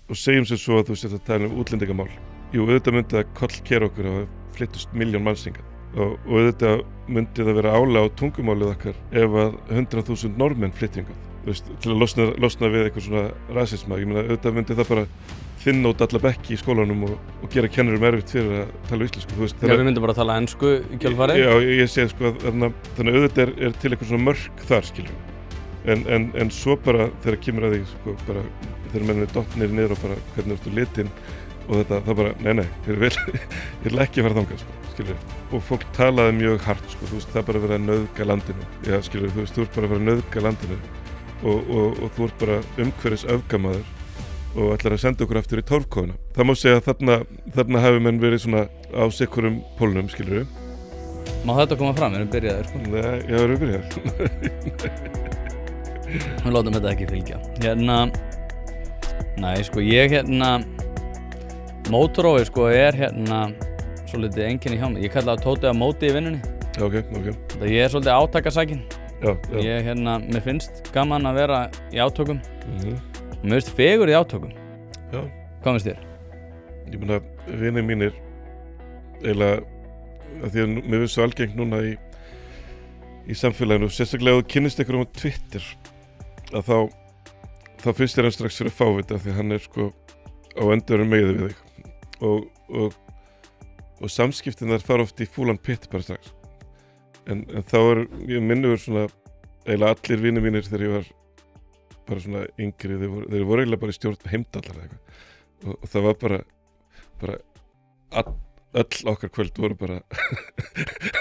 og segjum sem svo að þú sért að tala útlendingamál. Jú, auðvitað myndi það kollkera okkur að flyttust 1.000.000 manns hingað og auðvitað myndi það vera álag á tungumálið okkar ef að 100.000 norðmenn flytti hingað. Til að losna við eitthvað svona rasisma. Ég meina, auðvitað myndi það bara þinna út alla bekki í skólanum og gera kennurum erfitt fyrir að tala íslensku. Já, við myndum bara að tala ensku í kjölfarið. Já, ég segi sko að þannig auðvitað er til eitthvað svona mörk þar, skiljum. En svo bara þegar kemur að því, sko, bara þegar menn er dottnir niður og bara hvernig ertu litinn og þetta, það bara, nei, ég vil ekki fara þangað, sko, skiljum. Og fólk talaði mjög hart, sko, þú veist, það bara verið að nauðga landinu. Já, skiljum, þú veist, þú ert bara að fara að nauðga landinu. Og þú ert bara umhverfis öfgamaður og ætlar að senda okkur aftur í torfkofuna. Það má segja að þarna hafi menn verið svona á sikkurum pólnum, skilur við. Má þetta koma fram? Erum byrjaðir, sko? Nei, já, erum byrjaðir. Við látum þetta ekki fylgja. Nei, sko, mótorói, sko, svolítið einkenni hjá mig. Ég kalla það Tóti að móti í vinnunni. Ok. Það ég svolítið átakasækinn. Já. Mér finnst gaman að vera í átökum. Og mér finnst fegur í átökum. Já. Hvað finnst þér? Ég meina, vinir mínir eiginlega, af því að mér finnst svo algengt núna í samfélaginu, sérstaklega ef þú kynnist einhverjum á Twitter, að þá finnst þér hann strax fyrir fávita, því að hann er sko á endurum meiði við þig. Og samskiptin þar fara oft í fúlan pitt bara strax. En þá ég minnuður svona eiginlega allir vinir mínir þegar ég var bara svona yngri, þeir voru eiginlega bara í stjórn Heimdallar eða eitthvað. Og það var bara öll okkar kvöld voru bara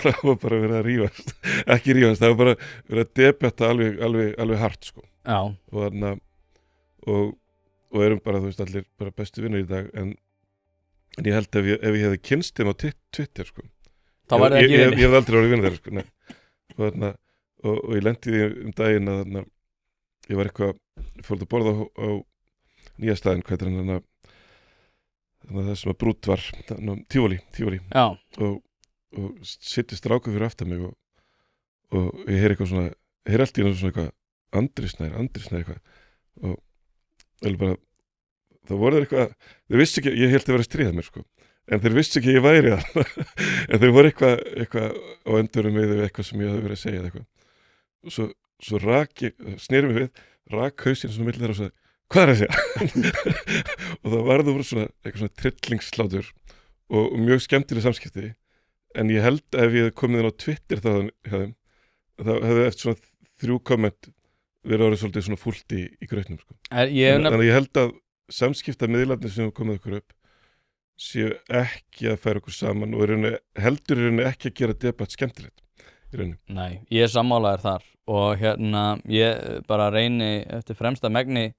það var bara verið að rífast. Ekki rífast, það var bara verið að debata alveg hart, sko. Já. Og erum bara, þú veist, allir bara bestu vinnir í dag, en ég held ef ég hefði kynnst þeim á Twitter, sko. Það var ekki vinni. Ég hef aldrei orðið vinni þeirra, sko, nei. Og ég lendi því daginn að ég var eitthvað, fór að borða á nýja staðinn, hvað er hann, það sem að brút var, Tívolí. Já. Og sittist strákur fyrir aftan mig og ég heyri eitthvað svona, heyri allt í svona eitthvað, Andri Snær eitthvað, og eða bara, það voru þeir eitthvað, þeir vissi ekki, ég held að vera að stríða mér, sko. En þeir vissi ekki að ég væri það. En þeir voru eitthvað á endurum við eitthvað sem ég hafði verið að segja eitthvað. Og svo sneri mig við, rak hausinn svona milli þeirra og sagði, hvað er að segja? Og það varðu voru svona eitthvað svona trillingslátur og mjög skemmtileg samskipti. En ég held að ef ég hefði komið inn á Twitter þá hefði eftir svona 3 komment verið orðið svolítið svona fúlt í grautnum, sko. Þannig að ég held að samskiptamiðlarnir sem komið okkur upp séu ekki að færa okkur saman og heldur ekki að gera debatt skemmtilegt í rauninni. Nei, ég er sammálaður þar og ég bara reyni eftir fremsta megni,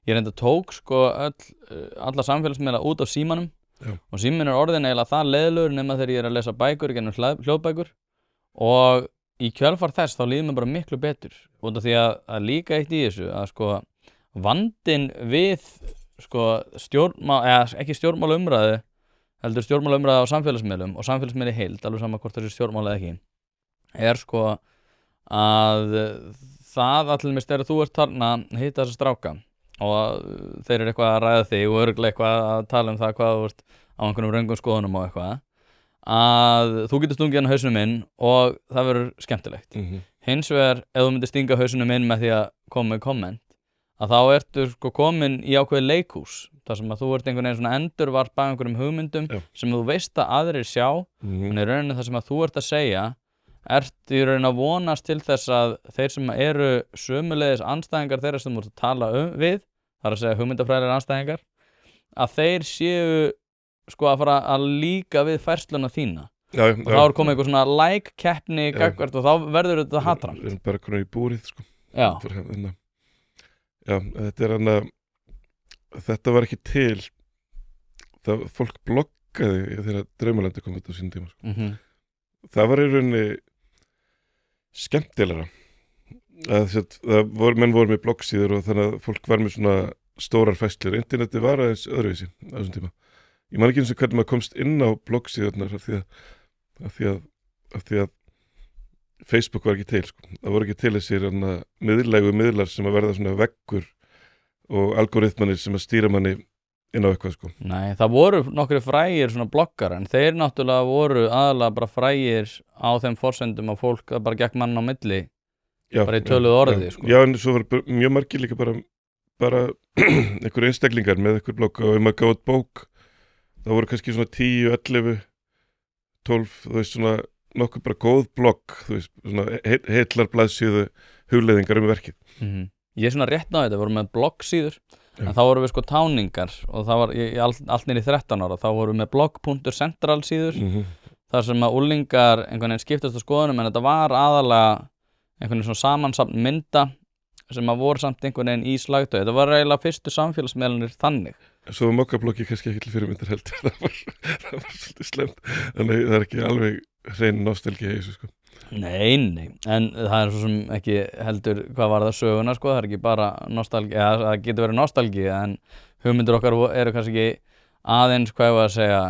ég reynda tók sko alla samfélagsmiðla út af símanum. Já. Og síminn er orðin eiginlega það leiðilegur nema þegar ég er að lesa bækur gennum hljóðbækur og í kjölfar þess þá líður mér bara miklu betur út af því að líka eitt í þessu að sko vandinn við sko ekki stjórnmálaumræðu heldur stjórnmálaumræðu á samfélagsmiðlum og samfélagsmiðli heild, alveg sama hvort þessi stjórnmála eða ekki, er sko að það allir mist er að þú ert þarna að hitta þessa stráka og þeir eru eitthvað að ræða þig og örugglega eitthvað að tala um það hvað þú ert á einhvernum röngum skoðunum og eitthvað að þú getur stungið hann hausnum inn og það verður skemmtilegt. Hins vegar ef þú myndir stinga hausnum inn með því að koma með komment að þá ertu sko komin í ákveðið leikhús þar sem að þú ert einhvern veginn svona endurvarpa af einhverjum hugmyndum sem þú veist að aðrir sjá en í rauninni það sem að þú ert að segja ert í rauninni að vonast til þess að þeir sem eru sömuleiðis andstæðingar þeirra sem þú ert að tala við, þar að segja hugmyndafræðilegir andstæðingar, að þeir séu sko að fara að líka við færsluna þína. Og þá er komið eitthvað svona like-keppni gagnvart og þá verður þetta hatramt. Við erum bara konar í búrið, sko. Já. Já, þetta var ekki til, fólk bloggaði þegar Draumalandi kom út á sínum tíma, sko. Það var í rauninni skemmtilegra menn voru með bloggsíður og þannig að fólk var með svona stórar færslur. Interneti var aðeins öðruvísi á þessum tíma. Ég man ekki eins og hvernig maður komst inn á bloggsíðurnar af því að Facebook var ekki til, sko. Það voru ekki til þessir miðlægu miðlar sem að verða svona veggur og algoritmanir sem að stýra manni inn á eitthvað sko. Nei, það voru nokkri frægir svona bloggar en þeir náttúrulega voru aðalega bara frægir á þeim forsendum að fólk það bara gekk mann á milli Já, bara í töluðu orði sko. Já, en svo var mjög margir líka bara einhver einstaklingar með einhver blogg og maður gáði bók það voru kannski svona 10, 11 12, þú veist svona nokkuð bara góð blogg, þú veist svona heillar blaðsíðu hugleiðingar verkið. Ég er svona rétt á þetta, voru með bloggsíður en þá voru við sko táningar og það var allt niður í 13 ára þá voru við með blog.central síður þar sem að úlingar einhvern veginn skiptast á skoðunum en þetta var aðalega einhvern veginn svona samansafn mynda sem að voru samt einhvern veginn í slagtöð þetta var eiginlega fyrstu samfélagsmiðlanir þannig. Svo var mokkabloggi kannski ekki til fyrirmyndar heldur það var svolítið slemt þannig það er ekki alveg hrein nostalgía í þessu sko. Nei, en það er svo sem ekki heldur hvað var það söguna sko, það er ekki bara nostalgía, það getur verið nostalgía en hugmyndir okkar eru kannski ekki aðeins, hvað ég var að segja,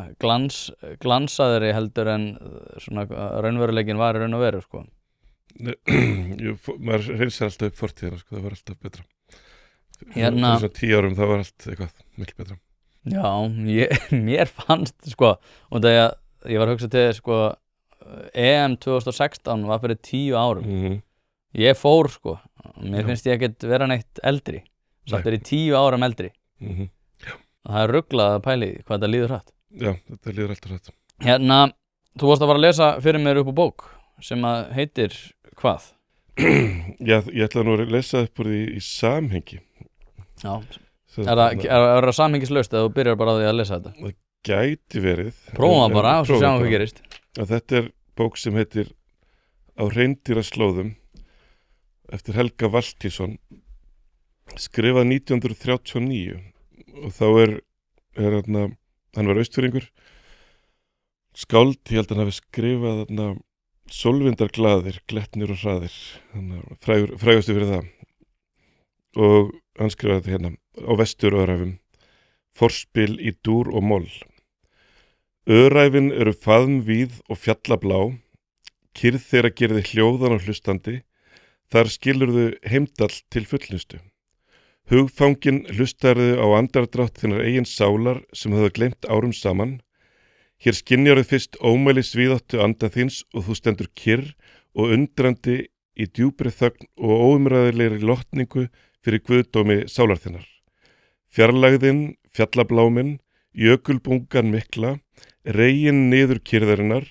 glansaðri heldur en svona raunveruleikin var í raun og veru sko. Maður reynsar alltaf upp fortíðina sko, það var alltaf betra. Fyrir svona 10 árum það var allt eitthvað miklu betra. Já, mér fannst sko, og það ég var að hugsa til sko EM 2016 var fyrir 10 árum ég fór sko mér finnst ég ekkert vera neitt eldri samt er ég 10 árum eldri og það er ruglað að pæli hvað þetta líður hratt. Já, þetta líður alltaf hratt. Þú varst að fara að lesa fyrir mér upp á bók sem að heitir hvað? Já, ég ætla nú að lesa upp úr því í samhengi. Já, er það samhengislaust eða þú byrjar bara á því að lesa þetta? Það gæti verið. Prófum það bara og svo sjáum hvað gerist. Þetta er bók sem heitir Á hreindýraslóðum eftir Helga Valtýsson skrifað 1939 og þá hann var Austfirðingur skáld, ég held að hann hafi skrifað Sólvindarglaðir, glettnir og hraðir frægustu fyrir það og hann skrifaði þetta hérna á Vesturöræfum forspil í dúr og moll. Öræfin eru faðmvíð og fjallablá, kyrrð þeirra gerði hljóðan og hlustandi, þar skilurðu heimdall til fullnustu. Hugfangin hlustarðu á andardrátt þinnar eigin sálar sem höfðu gleymt árum saman. Hér skynjarðu fyrst ómæli svíðáttu anda þins og þú stendur kyrr og undrandi í djúpri þögn og óumræðilegri lotningu fyrir guðdómi sálar þinnar. Fjarlægðin, fjallabláminn, jökulbungan mikla, reginn niður kyrðarinnar,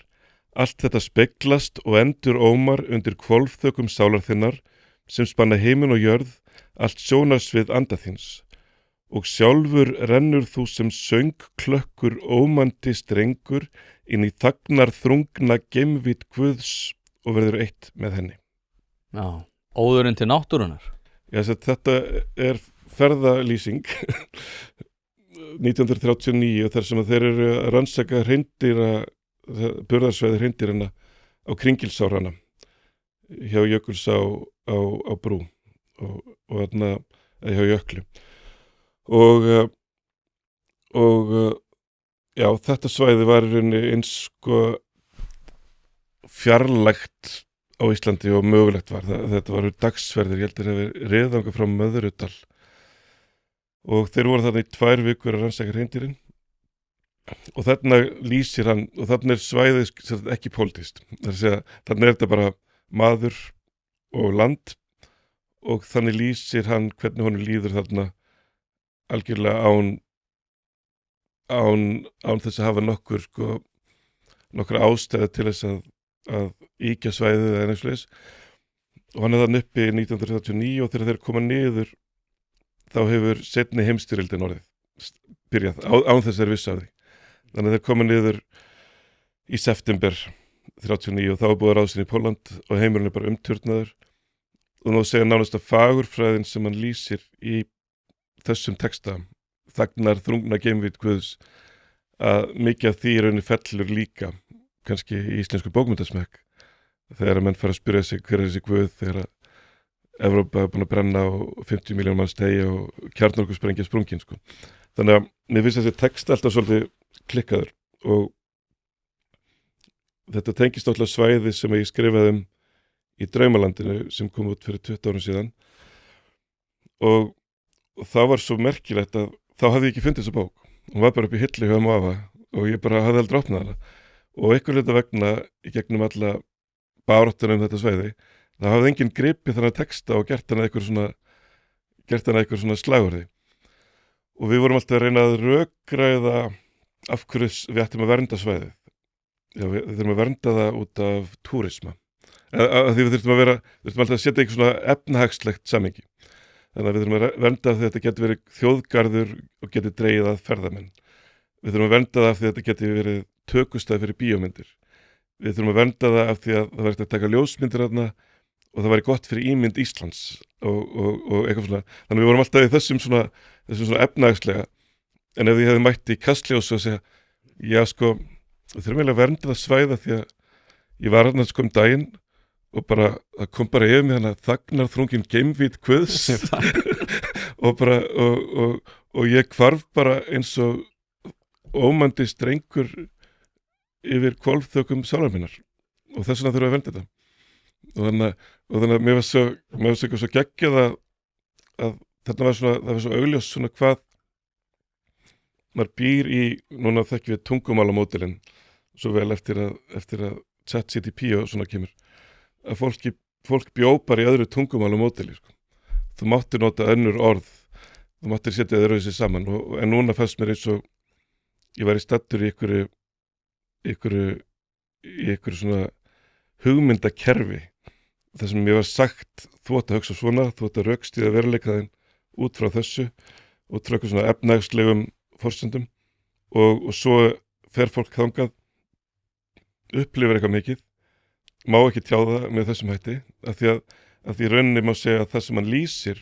allt þetta speglast og endur ómar undir hvolfþökum sálar þinnar sem spanna heiminn og jörð, allt sjónarsvið anda þins. Og sjálfur rennur þú sem söngklökkur ómandi strengur inn í þagnar þrungna geimvít Guðs og verður eitt með henni. Já, óðurinn til náttúrunar. Já, þetta er ferðalýsing 1939 þar sem að þeir eru að rannsaka burðarsvæði hreindýrana á Kringilsárana hjá Jökulsá á Brú og þarna hjá Jökli og já, þetta svæði var í rauninni eins sko fjarlægt á Íslandi og mögulegt var þetta var dagsferðir, ég heldur að við reðanga frá Möðrudal og þeir voru þarna í 2 vikur að rannsaka hreindýrin og þarna lýsir hann og þarna er svæðið ekki pólitískt, þarna er þetta bara maður og land og þannig lýsir hann hvernig honum líður þarna algjörlega án þess að hafa nokkur ástæði til þess að íkja svæðið eða einhversleis og hann er þann uppi 1939 og þegar þeir koma niður þá hefur seinni heimsstyrjöldin orðið byrjað án þess að þeir vissu af því þannig að þeir koma niður í september 39 og þá er búið að ráðsinn í Pólland og heimurinn er bara umturnaður og nú segja nánast að fagurfræðin sem hann lýsir í þessum texta þagnar þrungna geimvít Guðs að mikið af því í rauninni fellur líka kannski í íslensku bókmyndasmekk þegar að menn fara að spyrja sig hver er þessi Guð þegar að Evrópa er búin að brenna og 50 miljónum manns deyja og kjarnorkusprengja sprungin sko. Þannig að mér finnst þessi text alltaf svolítið klikkaður og þetta tengist alltaf svæði sem ég skrifaði í Draumalandinu sem kom út fyrir 20 árum síðan og það var svo merkilegt að þá hafði ég ekki fundið þessa bók. Hún var bara upp í hillu hjá Afa og ég bara hafði aldrei opnað hana. Og einhver hluta vegna í gegnum alla baráttuna þetta svæði, það hafði enginn gripið þennan texta og gert hana eitthvað svona slagorði. Og við vorum alltaf að reyna að rökræða af hverju við ættum að vernda svæðið. Já, við þurfum að vernda það út af túrisma. Því við þurfum alltaf að setja eitthvað svona efnahagslegt samhengi. Þannig að við þurfum að vernda af því að þetta getur verið þjóðgarður og getur dregið að ferðamenn. Við þurfum að vernda það af því að þetta getur verið tökustæð fyrir bíómyndir. Við þurfum að vernda það af því að það væri að taka ljósmyndir þarna og það væri gott fyrir ímynd Íslands og eitthvað svona. Þannig að við vorum alltaf í þessum svona efnahagslega. En ef ég hefði mætt í Kastljós og segja, já sko, við þurfum eiginlega að vernda það svæða því að ég var þarna sko daginn og bara, það kom bara yfir mig þannig að þagnar þrungin geimvít kvöðs og ég hvarf bara eins og ómandi strengur yfir hvolfþökum sálar minnar og þess vegna þurfum við að vernda þetta. Og þannig að mér var svo geggjað að þetta var það var svo augljós svona hvað maður býr í, núna þekkjum við tungumálamódelin svo vel eftir að ChatGPT og svona kemur, að fólk bjó bara í öðru tungumálamódeli, sko. Þú máttir nota önnur orð, þú máttir setja öðru þessi saman en núna fannst mér eins og ég var í staddur í einhverju svona hugmyndakerfi þar sem ég var sagt, þú átt að hugsa svona, þú átt að rökstyðja veruleikaðinn út frá þessu og trökkur svona efnahagslegum forsendum og svo fer fólk þangað, upplifir eitthvað mikið, má ekki tjá það með þessum hætti, af því rauninni má segja að það sem hann lýsir,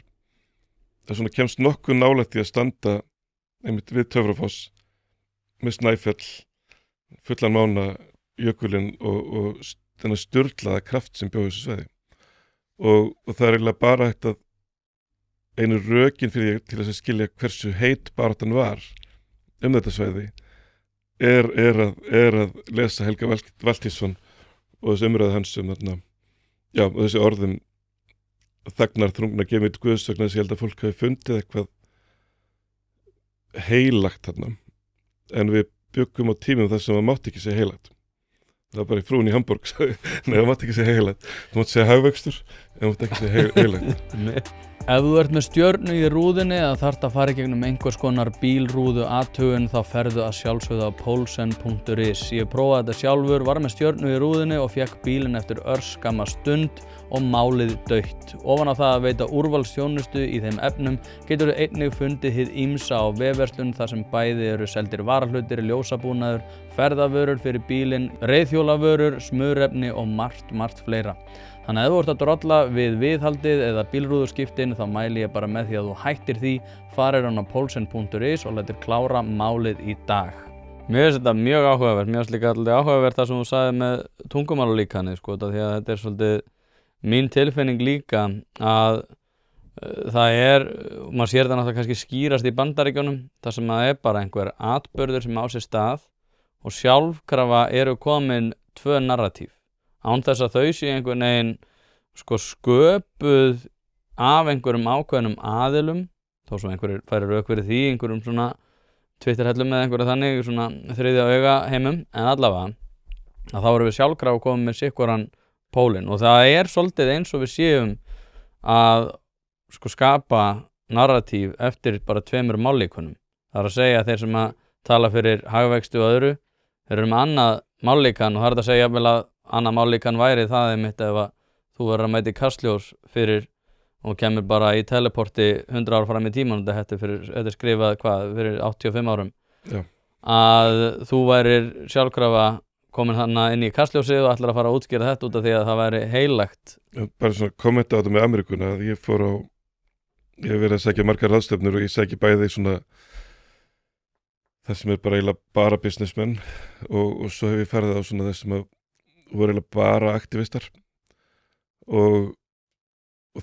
það svona kemst nokkuð nálægt í að standa einmitt við Töfrafoss, með Snæfell, fullan mána jökulinn og þennan sturlaða kraft sem bjó þessu sveiði. Og það er eiginlega bara hægt að einu rökin fyrir til þess að skilja hversu heit baráttan var þetta sveiði er að lesa Helga Valtýsson og þessi umræðu hans og þessi orðum þagnar þrungna gemið Guðs vegna þess að ég held að fólk hafi fundið eitthvað heilagt þarna en við byggum á tímum þar sem það mátti ekki segja heilagt. Það var bara í frúin í Hamborg nei, það mátti ekki segja heilagt, þú mátti segja hagvöxtur en það mátti ekki segja heilagt. Ef þú ert með stjörnu í rúðinni eða þarft að fara í gegnum einhvers konar bílrúðu athugun þá ferðu að sjálfsögðu á Poulsen.is. Ég prófaði þetta sjálfur, var með stjörnu í rúðinni og fekk bílinn eftir örskamma stund og málið dautt. Ofan á það að veita úrvalsþjónustu í þeim efnum getur þú einnig fundið hið ýmsa á vefverslun þar sem bæði eru seldir varahlutir, ljósabúnaður, ferðavörur fyrir bílinn, reiðhjólavörur, smurefni og margt fleira. Þannig að ef þú ert að drolla við viðhaldið eða bílrúðuskiptin þá mæli ég bara með því að þú hættir því, farir hann á Poulsen.is og letir klára málið í dag. Mér finnst þetta mjög áhugavert, mér finnst líka alltaf áhugavert það sem þú sagði með tungumálalíkanið, sko, því að þetta er svolítið mín tilfinning líka að það er, maður sér þetta náttúrulega kannski skýrast í Bandaríkjunum, þar sem það er bara einhver atburður sem á sér stað og sjálfkrafa eru komin tvö narratív. Án þess að þau séu einhvern veginn sko sköpuð af einhverjum ákveðnum aðilum, þó svo einhverjir færi rök fyrir því, einhverjum svona Twitterhellum eða einhverju þannig, svona þriðja auga heimum, en allavega að þá erum við sjálfkrafa komið með sikkoran pólinn og það er svolítið eins og við séum að sko skapa narratív eftir bara tveimur mállíkunum. Það er að segja að þeir sem að tala fyrir hagvexti og öðru, þeir eru með annað mállíkan og það er að segja vel að annað mállíkan væri það einmitt ef að þú verður að mæta í Kastljós fyrir og kemur bara í teleporti 100 ár fram í tíman og þetta er skrifað fyrir 85 árum. Já. Að þú værir sjálfkrafa komin þarna inn í Kastljósið og ætlar að fara að útskýra þetta út af því að það væri heilagt. Bara svona kommenta á þetta með Ameríkuna að ég hef verið að segja margar ráðstefnur og ég segi bæði svona það sem er bara eiginlega bara businessmenn og svo hef ég farið á svona þess sem að voru eiginlega bara aktivistar og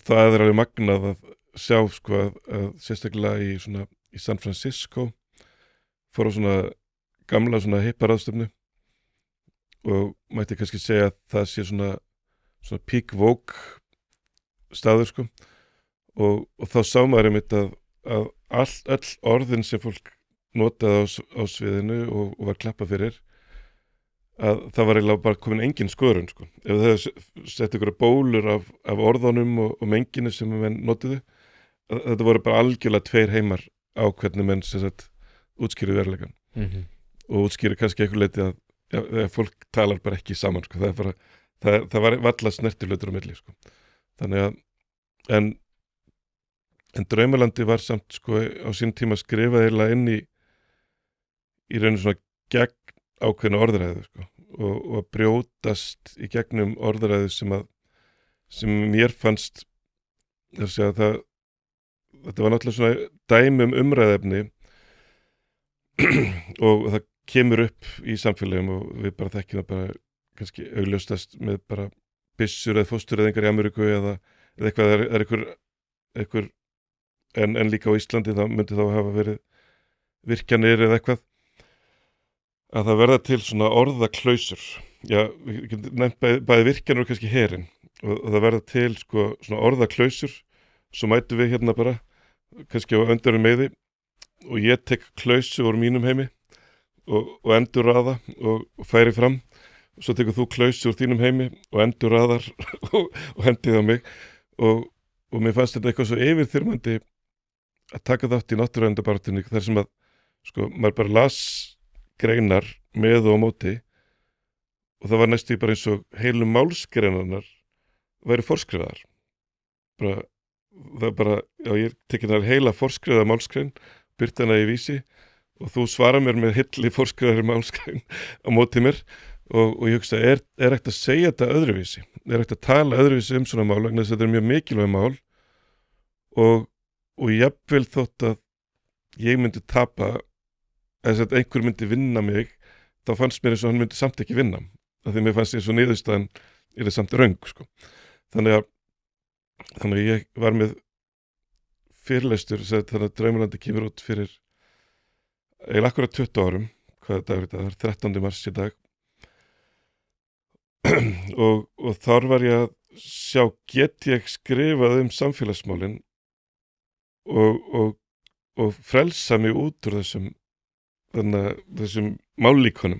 það er alveg magnað að sjá sko að sérstaklega í San Francisco fór á svona gamla svona hippa ráðstefnu og mætti kannski segja að það sé svona peak woke staður sko og þá sá maður einmitt að öll orðin sem fólk notaði á sviðinu og var klappa fyrir, að það var eiginlega bara komin engin skörun, sko. Ef það hefði sett ykkur bólur af orðunum og menginu sem menn notuðu, þetta voru bara algjörlega tveir heimar á hvernig menn sem sagt útskýri veruleikann og útskýri kannski einhver leiti að fólk talar bara ekki saman, sko. Það er bara, það var varla snertilötur á milli, sko. Þannig að en Draumalandi var samt, sko, á sín tíma skrifað eiginlega inn í rauninu svona gegn ákveðna orðræðu, sko, og að brjótast í gegnum orðræðu sem mér fannst þess að þetta var náttúrulega svona dæmi umræðefni og það kemur upp í samfélagum og við bara þekkjum það bara kannski augljóstast með bara byssur eða fóstureyðingar í Ameríku eða eitthvað, það er einhver en líka á Íslandi það myndi þá hafa verið virkjanir eða eitthvað, að það verða til svona orðaklausur. Já, við getum nefnt bæði virkjanir og kannski herinn og það verða til, sko, svona orðaklausur. Svo mætum við hérna bara kannski á öndurum meiði og ég tek klausu úr mínum heimi og endurraða og færi fram, og svo tekur þú klausu úr þínum heimi og endurraðar og hendið á mig og mér fannst þetta eitthvað svo yfirþyrmandi að taka þátt í náttúruverndarbaráttunni þar sem að, sko, maður bara las greinar með og á móti og það var næstu bara eins og heilu málsgreinarnar væri forskrifaðar. Bara, það er bara, já, ég tekið þar heila forskrifaða málsgrein, byrta hana í Vísi og þú svara mér með hilli forskrifaðari málsgrein á móti mér og ég hugsa, er ekkert að segja þetta öðruvísi? Er ekkert að tala öðruvísi svona mál, vegna þess að þetta er mjög mikilvæg mál og jafnvel þótt að ég myndi tapa, eða að einhver myndi vinna mig, þá fannst mér eins og hann myndi samt ekki vinna, af því mér fannst eins og niðurstaðan er það samt röng, sko. Þannig að ég var með fyrirlestur, þannig að Draumalandi kemur út fyrir eiginlega akkurat 20 árum, hvaða dagur þetta, það er 13. mars í dag og þar var ég að sjá, get ég skrifað samfélagsmálin og frelsa mig út úr þessum mállíkonum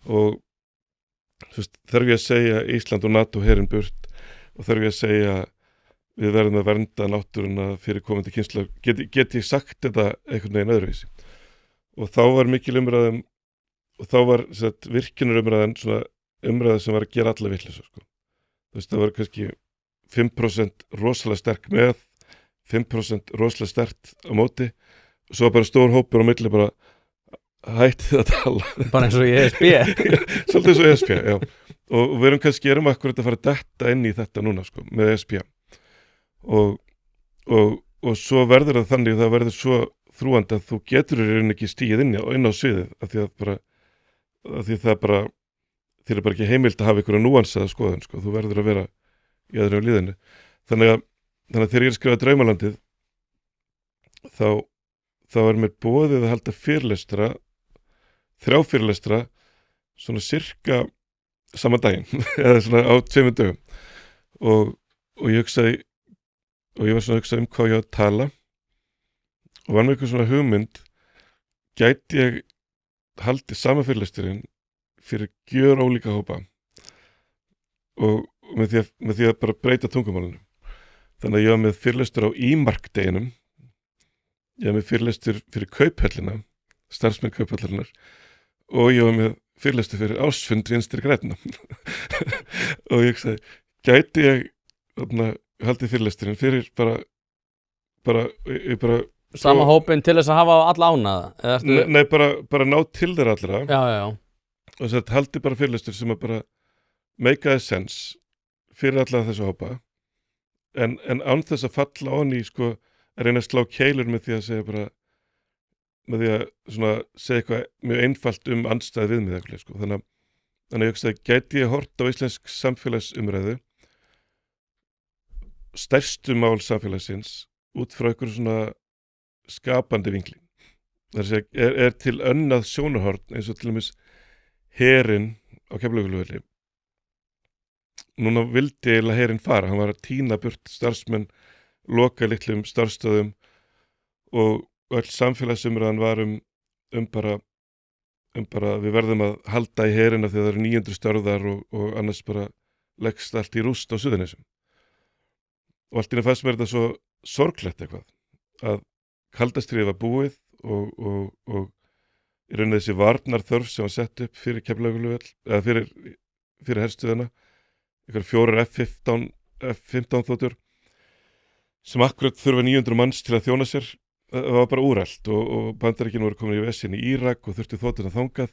og þarf ég að segja Ísland og NATO herinn burt og þarf ég að segja við verðum að vernda náttúruna fyrir komandi kynslóðir, get ég sagt þetta einhvern veginn öðruvísi og þá var mikil umræðum og þá var virkjunarumræðan svona umræða sem var að gera alla vitleysu, sko. Það var kannski 5% rosalega sterk með, 5% rosalega sterkt á móti og svo bara stór hópur á milli bara hættið að tala. Bara eins og í ESB. Svolítið eins og ESB, já. Og við erum akkurat að fara að detta inn í þetta núna, sko, með ESB. Og svo verður það þannig, það verður svo þrúandi að þú getur í rauninni ekki stíið inn á sviðið, af því það bara þér er bara ekki heimilt að hafa ykkur núansaða skoðun, sko, þú verður að vera í öðru líðinu. Þannig að þegar ég er skrifað Draumalandið þá er mér boðið að halda fyrirlestra, 3 fyrirlestra svona sirka sama daginn eða svona á 2 dögum og ég hugsaði og ég var svona að hugsa hvað ég á að tala og var með eitthvað svona hugmynd, gæti ég haldið sama fyrirlesturinn fyrir gjör ólíka hópa og með því að bara breyta tungumálinu. Þannig að ég var með fyrirlestur á Ímark-deginum, ég var með fyrirlestur fyrir Kauphöllina, starfsmenn Kauphöllunar og ég var með fyrirlestur fyrir Ásfund Vinstri grænna og ég sagði, gæti ég haldið fyrirlesturinn fyrir bara sama hópin til þess að hafa alla ánaða? Nei, bara ná til þeirra allra. Já. Og þess að haldi bara fyrirlestur sem að bara make sense fyrir alla þessu hópa en án þess að falla onni, sko, að reyna að slá keilur með því að segja bara með því að svona segja eitthvað mjög einfalt andstæð við mig, sko. Þannig að ég hugsaði, gæti ég hort á íslensk samfélagsumræðu stærstu mál samfélagsins út frá einhverju svona skapandi vinkli. Það er til önnað sjónarhorn eins og til dæmis herinn á Keflavíkurflugvelli. Núna vildi eiginlega herinn fara, hann var að tína burt starfsmenn, loka litlum starfsstöðum og öll samfélagsumræðan var bara við verðum að halda í herina þegar það eru 900 störðar og annars bara leggst allt í rúst á Suðurnesjum. Og allt í einu fannst mér þetta svo sorglegt eitthvað, að kalda stríðið var búið og í rauninni þessi varnarþörf sem var sett upp fyrir Keflavíkurflugvöll, eða fyrir herstöðina, einhver 4 F-15 þotur sem akkurat þurfa 900 manns til að þjóna sér, það var bara úrælt og Bandaríkin voru komin í vesin í Írak og þurfti þoturna þangað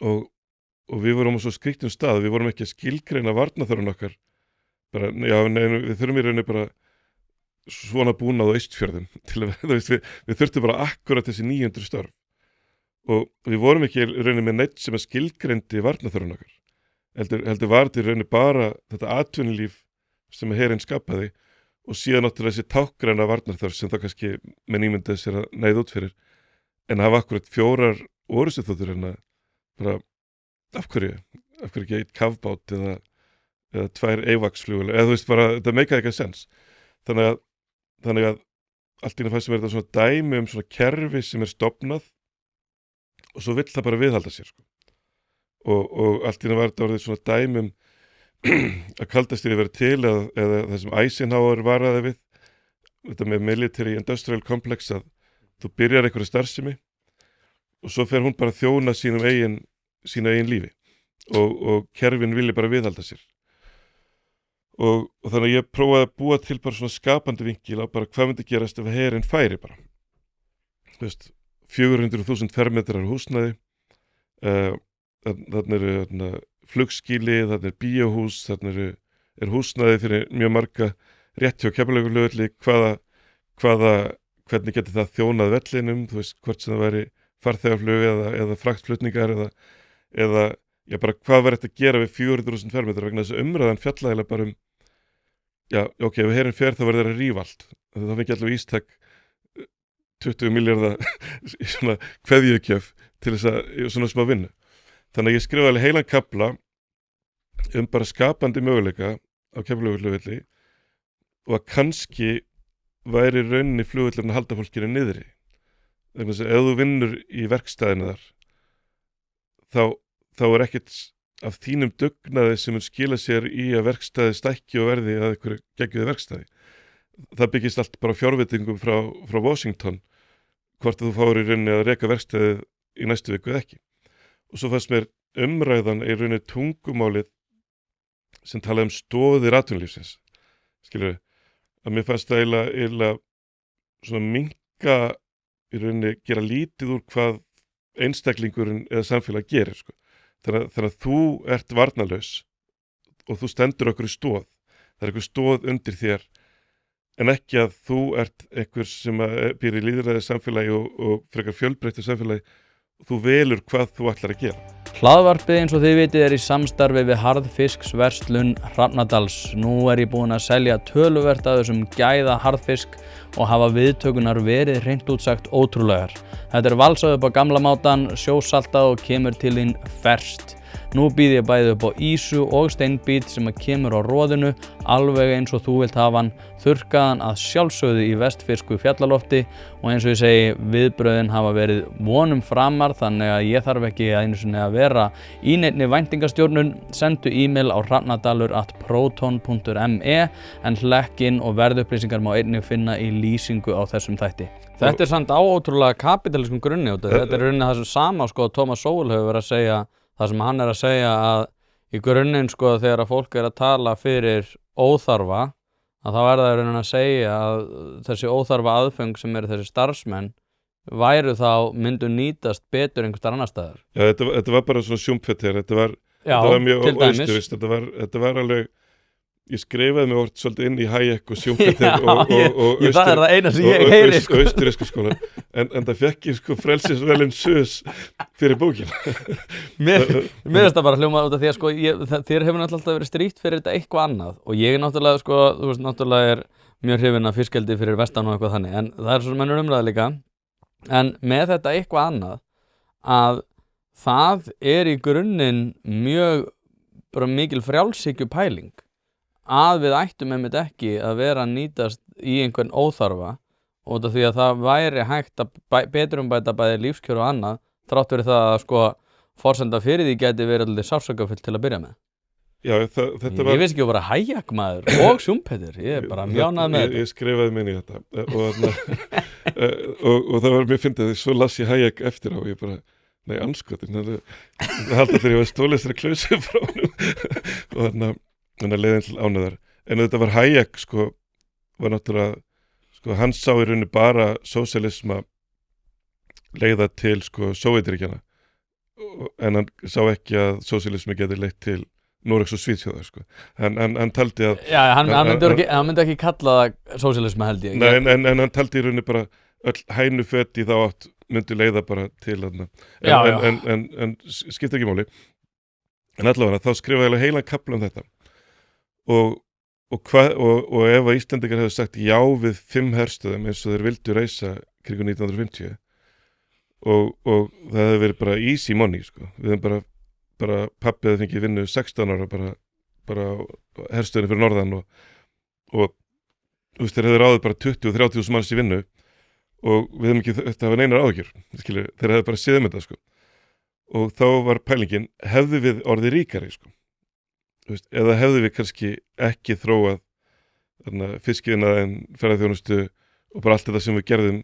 og við vorum á svo skrýttum stað, við vorum ekki að skilgreina varnarþörfun okkar, bara, við þurfum í rauninni bara svona búnað á Austfjörðum til að við þurftum bara akkurat þessi 900 störf og við vorum ekki í rauninni með neitt sem að skilgreindi varnarþörfun okkar, heldur var þetta í rauninni bara þetta atvinnulíf sem herinn skapaði og síðan náttúrulega þessi tákgræna varnarþörf sem það kannski með nýmyndið sér að næða út fyrir, en hafa akkurat 4 orrustuþotur en að bara, af hverju ekki eitt kafbát eða 2 eivaksflugvélar, eða þú veist bara, þetta meikaði ekki að sens. Þannig að allt í einu fannst sem er þetta svona dæmi svona kerfi sem er stofnað og svo vill það bara viðhalda sér, sko. Og allt í einu var þetta orðið svona dæmi að kaldastríðið verið til eða það sem Eisenhower varaði við, þetta með military industrial complex, að þú byrjar einhverju starfsemi og svo fer hún bara að þjóna sínu eigin lífi og kerfin vilja bara viðhalda sér og þannig að ég prófaði að búa til bara svona skapandi vinkil á bara hvað myndi gerast ef herinn færi bara, þú veist, 400.000 fermetrar húsnæði, þarna eru flugskýli, þarna er bíóhús, þarna er húsnæði fyrir mjög marga rétt hjá Keflavíkurflugvelli, hvernig geti það þjónað vellinum, þú veist, hvort sem það væri farþegaflug eða fraktflutningar eða já, bara hvað var þetta að gera við 400.000 fermetrar vegna þess að umræðan fjallaðilega bara já, ok, ef herinn fer þá verður að rífa allt, þá fengi allavega Ístak 20 milljarða í svona kveðjugjöf til þess að svona smá vinnu. Þannig að ég skrifaði alveg heilan kafla bara skapandi möguleika á Keflavíkurflugvelli og að kannski væri rauninni flugvöllurinn að halda fólkinu niðri. Þannig að ef þú vinnur í verkstæðinu þar, þá er ekkert af þínum dugnaði sem mun skila sér í að verkstæði stækki og verði að einhverju geggjuði verkstæði. Það byggist allt bara fjárveitingum frá Washington, hvort að þú fáir í rauninni að reka verkstæðið í næstu viku eða ekki. Og svo fannst mér umræðan í rauninni tungumálið sem talaði stoðir atvinnulífsins. Skilur við, að mér fannst það eiginlega svona minnka í rauninni gera lítið úr hvað einstaklingurinn eða samfélag gerir, sko. Þannig að þú ert varnarlaus og þú stendur okkur í stoð. Það er einhver stoð undir þér en ekki að þú ert einhver sem býr í lýðræði samfélagi og frekar fjölbreyttu samfélagi. Þú velur hvað þú ætlar að gera. Hlaðvarpið eins og þið vitið er í samstarfi við Harðfisksverslun Hrafnadals. Nú er ég búinn að selja töluvert af þessum gæða harðfisk og hafa viðtökunar verið hreint út sagt ótrúlegar. Þetta er valsað upp á gamla mátan, sjósaltað og kemur til þín ferskt. Nú býð ég bæði upp á ísu og steinbít sem kemur á roðinu, alveg eins og þú vilt hafa hann, þurrkaðan að sjálfsögðu í vestfirsku fjallalofti og eins og ég segi, viðbröðin hafa verið vonum framar þannig að ég þarf ekki einu sinni að vera í neinni væntingastjórnun. Sendu e-mail á hrafnadalur@proton.me en hlekkin og verðupplýsingar má einnig finna í lýsingu á þessum þætti. Þetta er samt á ótrúlega kapitaliskum grunni og þetta er rauninni það sem sama sko Thomas Sowell hefur verið að segja. Það sem hann er að segja að í grunninn sko þegar að fólk er að tala fyrir óþarfa að þá er það í rauninni að segja að þessi óþarfa aðföng sem eru þessi starfsmenn væru þá myndu nýtast betur einhvers annar staðar. Já, þetta var bara svona sjumpfettir, þetta var mjög óisturist, þetta var alveg, ég skrifaði mig orð svolítið inn í Hayek og sjumpfettir og það er það eina sem ég heyri sko. Austurísku skóla, en það fekk ég sko frelsisvelin sus fyrir bókina. Mér finnst það bara hljóma út af því að sko þér hefur náttúrulega alltaf verið strítt fyrir þetta eitthvað annað og ég náttúrulega sko, þú veist, náttúrulega er mjög hrifinn af fiskeldi fyrir vestan og eitthvað þannig, en það er svo mennur umræða líka, en með þetta eitthvað annað að það er í grunninn mjög bara mikil frjálshyggju pæling að við ættum einmitt ekki að vera að nýtast í einhvern óþarfa út af því að það væri hægt að betrumbæta bæði lífskjör og annað þrátt fyrir það að sko forsenda fyrir því gæti verið alveg sársökafullt til að byrja með. Já, þetta Ég var veist ekki að bara Hayek maður og Schumpeter, ég er bara mjánað með ég skrifaði minni í þetta og það var mér fyndið því svo las ég Hayek eftir á og ég bara, nei, anskotin það haldi þegar ég var stólið sér að klausu frá honum og þannig leiðin til ánæðar en þetta var Hayek sko, var náttúrulega sko, hann sá í rauninni bara sósíalisma leiða til sko Sovétríkjanna en hann sá ekki að sósíalismi geti leitt til Noregs og Svíþjóðar sko. Hann taldi að Já, hann myndi ekki kalla það sósíalisma held ég. Nei, en hann taldi í rauninni bara öll hænuföt í þá átt myndi leiða bara til en skiptir ekki máli en allavega þá skrifaði ég heilan kafla þetta og ef að Íslendingar hefðu sagt já við 5 herstöðum eins og þeir vildu reisa kringu 1950 og það hefði verið bara easy money sko. Við hefum bara pabbi hefði fengið vinnu 16 ára bara herstöðinu fyrir norðan og þú veist þeir hefði ráðið bara 20-30 manns í vinnu og við hefum ekki þetta hafa neinar áhyggjur þeir hefði bara séð þetta sko. Og þá var pælingin hefðu við orðið ríkari sko. Veist, eða hefðu við kannski ekki þróað fiskiðnaðinn, ferðaþjónustu og bara allt þetta sem við gerðum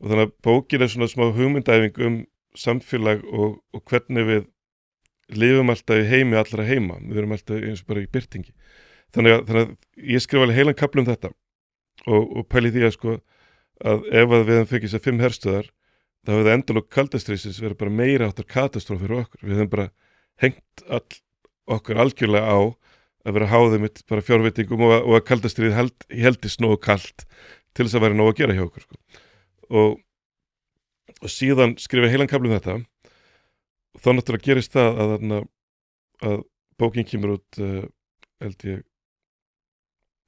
og þannig að bókin svona smá hugmyndæfing samfélag og hvernig við lifum alltaf í heimi allra heima við erum alltaf eins og bara í byrtingi þannig að ég skrifa alveg heilan kafla þetta og pæli því að sko að ef að við hefum fengið þessar 5 herstöðar þá hefði endalok kaldastríðsins verið bara meira áttar katastróf fyrir okkur við hefum bara hengt okkur algjörlega á að vera háðum bara fjárveitingum og að kaldastríð heldist nógu kalt til þess að vera nógu að gera hjá okkur sko. og síðan skrifa heilan kafla þetta þá náttúrulega gerist það að bókin kemur út held ég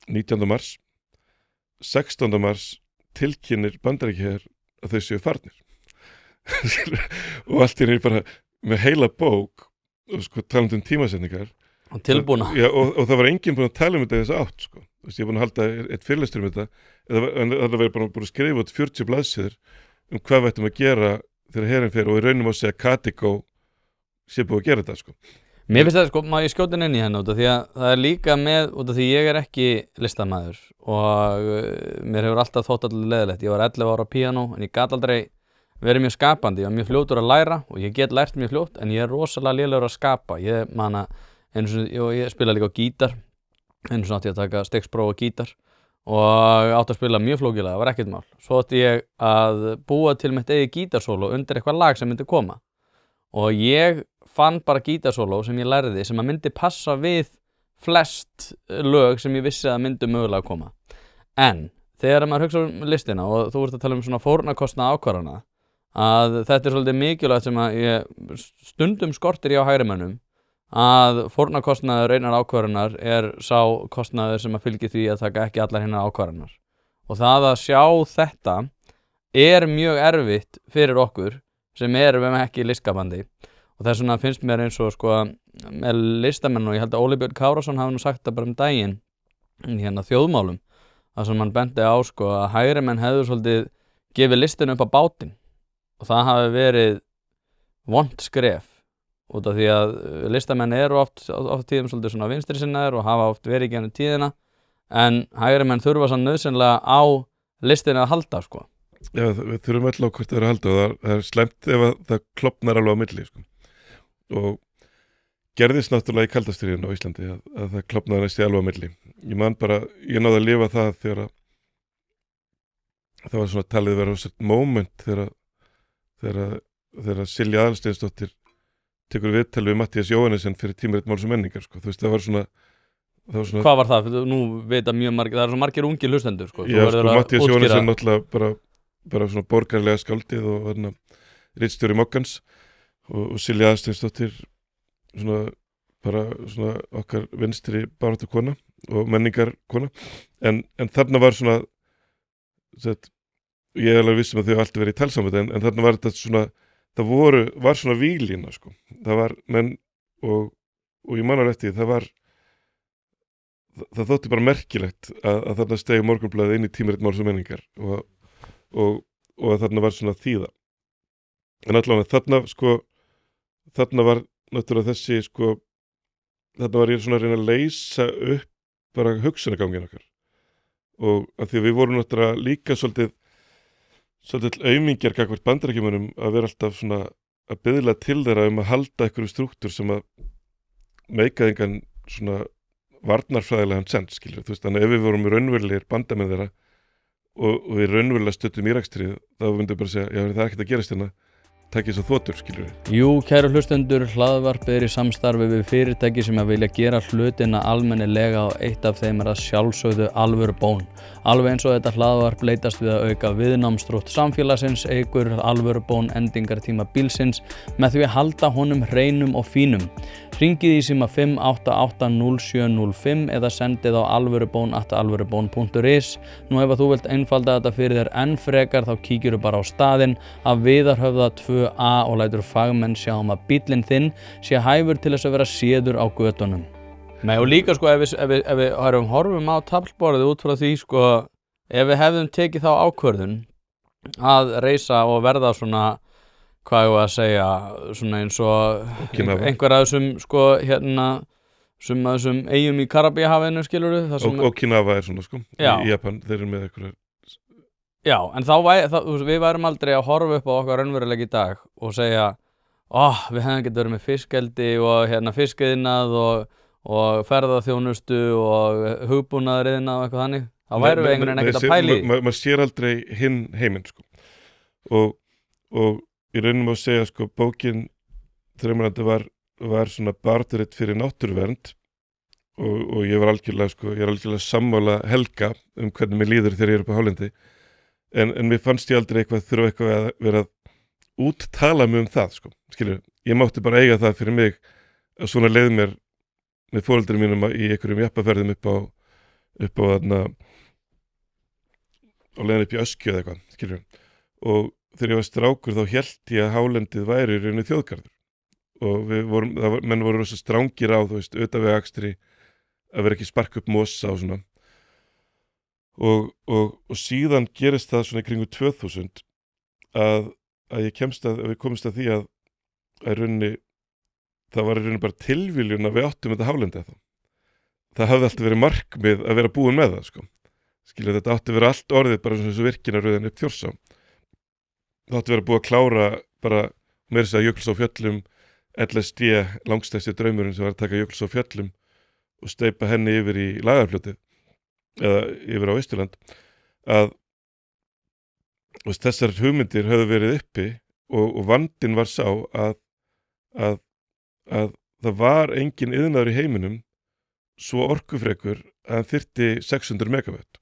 19. mars 16. mars tilkynnir Bandaríkjaher að þau séu farnir og allt í rauninni bara með heila bók og sko talandi tímasetningar og tilbúna og það var enginn búinn að tala þetta þess átt sko. Ég er búinn að halda eitt fyrirlestur þetta en það verið bara búinn að skrifa út 40 blaðsíður hvað við ættum að gera þegar herinn fer og í raunum að segja Katikó sé búið að gera þetta sko. Mér finnst það sko, má ég skjóta inn í henni út af því að það er líka með út af því ég er ekki listamaður og mér hefur alltaf þótt allir leðilegt ég var 11 ára á píanó en ég gat aldrei verið mjög skapandi, ég var mjög fljótur að læra og ég get lært mjög fljótt en ég er rosalega lélegur að skapa ég spila líka á gítar einu svona átti ég að taka stegspróf á gítar og átti að spila mjög flókilega, það var ekkert mál svo átti ég að búa til mitt eigið gítarsóló undir eitthvað lag sem myndi koma og ég fann bara gítarsóló sem ég lærði sem að myndi passa við flest lög sem ég vissi að myndi mögulega koma en þegar maður hugsa listina og þú ert að tala svona fórnarkostnað ákvarðana að þetta er svolítið mikilvægt sem að ég stundum skortir ég á hægrimönnum að fórnarkostnaður einar ákvarðanar er sá kostnaður sem að fylgir því að taka ekki allar hinnar ákvarðanar og það að sjá þetta er mjög erfitt fyrir okkur sem erum ekki listskapandi og þess vegna finnst mér eins og sko með listamenn og ég held að Óli Björn Kárason hafi nú sagt það bara daginn hérna þjóðmálum þar sem hann benti á sko að hægrimenn hefðu svolítið gefið listinu upp á bátinn og það hafi verið vont skref út af því að listamenn eru oft tíðum svolítið svona vinstri sinnaðir og hafa oft verið í gennum tíðina en hægrimenn þurfa svo nauðsynlega á listinu að halda sko. Já, við þurfum öll á hvort það er að halda og það er slæmt ef það klopnar alveg á milli sko. Og gerðist náttúrulega í kaldastríðinu á Íslandi að það klopnaði næst í alveg á milli. Ég man bara, ég náði að lifa það þegar það var svona talið vera svona moment þegar Silja Aðalsteinsdóttir tekur viðtal við Matthías Jóhannesson fyrir tímarit Máls og menningar sko. Þú veist, það var svona Hvað var það? Nú veit að mjög margir, það er svo margir ungir hlustendur sko. Já, sko, Matthías Jóhannesson náttúrulega bara svona borgarlega skáldið og ritstjóri Moggans og Silja Aðalsteinsdóttir svona bara svona okkar vinstri baráttukona og menningarkona en þarna var svona ég er alveg vissum að þau alltaf verið í talsamönd en þarna var þetta svona var svona víglína sko. Það var menn og ég man á rétti það þótti bara merkilegt að þarna stegi Morgunblaðið inn í tímarit Máls og menningar og og þarna var svona þýða en allavega þarna var náttúrulega þessi þarna var ég svona að reyna að leysa upp bara hugsunargangin okkar og af því að við vorum náttúrulega líka svolítið aumingjar gagnvart Bandaríkjamönnum að vera alltaf svona að biðla til þeirra að halda einhverju strúktúr sem að meikaði engan svona varnarfræðilegan sens, skilur, þú veist, þannig ef við vorum raunverulegir bandamenn þeirra og við raunverulega stöttum Írakstríð þá myndum við bara segja, já, það er ekkert að gerast hérna takið svo þotur, skilur við. Jú, kæru hlustendur, hlaðvarpið er í samstarfi við fyrirtæki sem að vilja gera hlutina almennilega og eitt af þeim er að sjálfsögðu Alvöru Bón. Alveg eins og þetta hlaðvarp leitast við að auka viðnámsþrótt samfélagsins, eykur Alvöru Bón endingartíma bílsins með því að halda honum hreinum og fínum. Hringið í síma 5880705 eða sendið á alvörubón@alvörubón.is. Nú ef þú vilt einfalda þetta fyrir þér enn frekar þá kíkjuru bara á staðinn af Viðarhöfða 2A og lætur fagmenn sjá að bíllinn þinn sé hæfur til þess að vera séður á götunum. Nei, og líka ef við horfum á taflborðið út frá því ef við hefðum tekið þá ákvörðun að reisa og verða svona hvað ég að segja, svona eins og einhver af þessum þessum eyjum í Karabíahafinu, skilurðu? Okinawa er svona, í Japan, þeir eru með einhverjar. Já, en við værum aldrei að horfa upp á okkar raunveruleika í dag og segja, við hefðum getið verið með fiskeldi og fiskiðnað og ferðaþjónustu og hugbúnaðariðnað og eitthvað þannig. Þá værum við einhvern veginn ekkert að pæli. Maður sér aldrei hinn heiminn, og í raunum að segja, bókin Þraumalandi var svona barátturit fyrir náttúruvernd og ég var algjörlega sammála Helga hvernig mér líður þegar ég er upp á hálendi en mér fannst ég aldrei þurfa að vera að úttala mig það, skilur, ég mátti bara eiga það fyrir mig að svona leið mér með foreldrum mínum í einhverjum jappaferðum upp á þarna á leiðin upp í Öskju eða eitthvað, skilur, og þegar ég var strákur þá hélt ég að hálendið væri í rauninni þjóðgarður og menn voru rosa strángir á, þú veist, utanvegaakstri að vera ekki sparka upp mosa og svona og síðan gerist það svona í kringu 2000 að við komumst að því að rauninni það var í rauninni bara tilviljun að við áttum þetta hálendið það hafði alltaf verið markmið að vera búin með það, skilja, þetta átti að vera allt orðið bara svona eins og Virkjunarröðin upp Þjórsá. Það átti að vera búið að klára bara meira þess að Jökuls á fjöllum LSD, langstæsti draumurinn sem var að taka Jökuls á fjöllum og steypa henni yfir í Lagarfljótið eða yfir á Austurland að þessar hugmyndir höfðu verið uppi og vandinn var sá að það var engin iðnaður í heiminum svo orkufrekur að hann þyrfti 600 megawatt.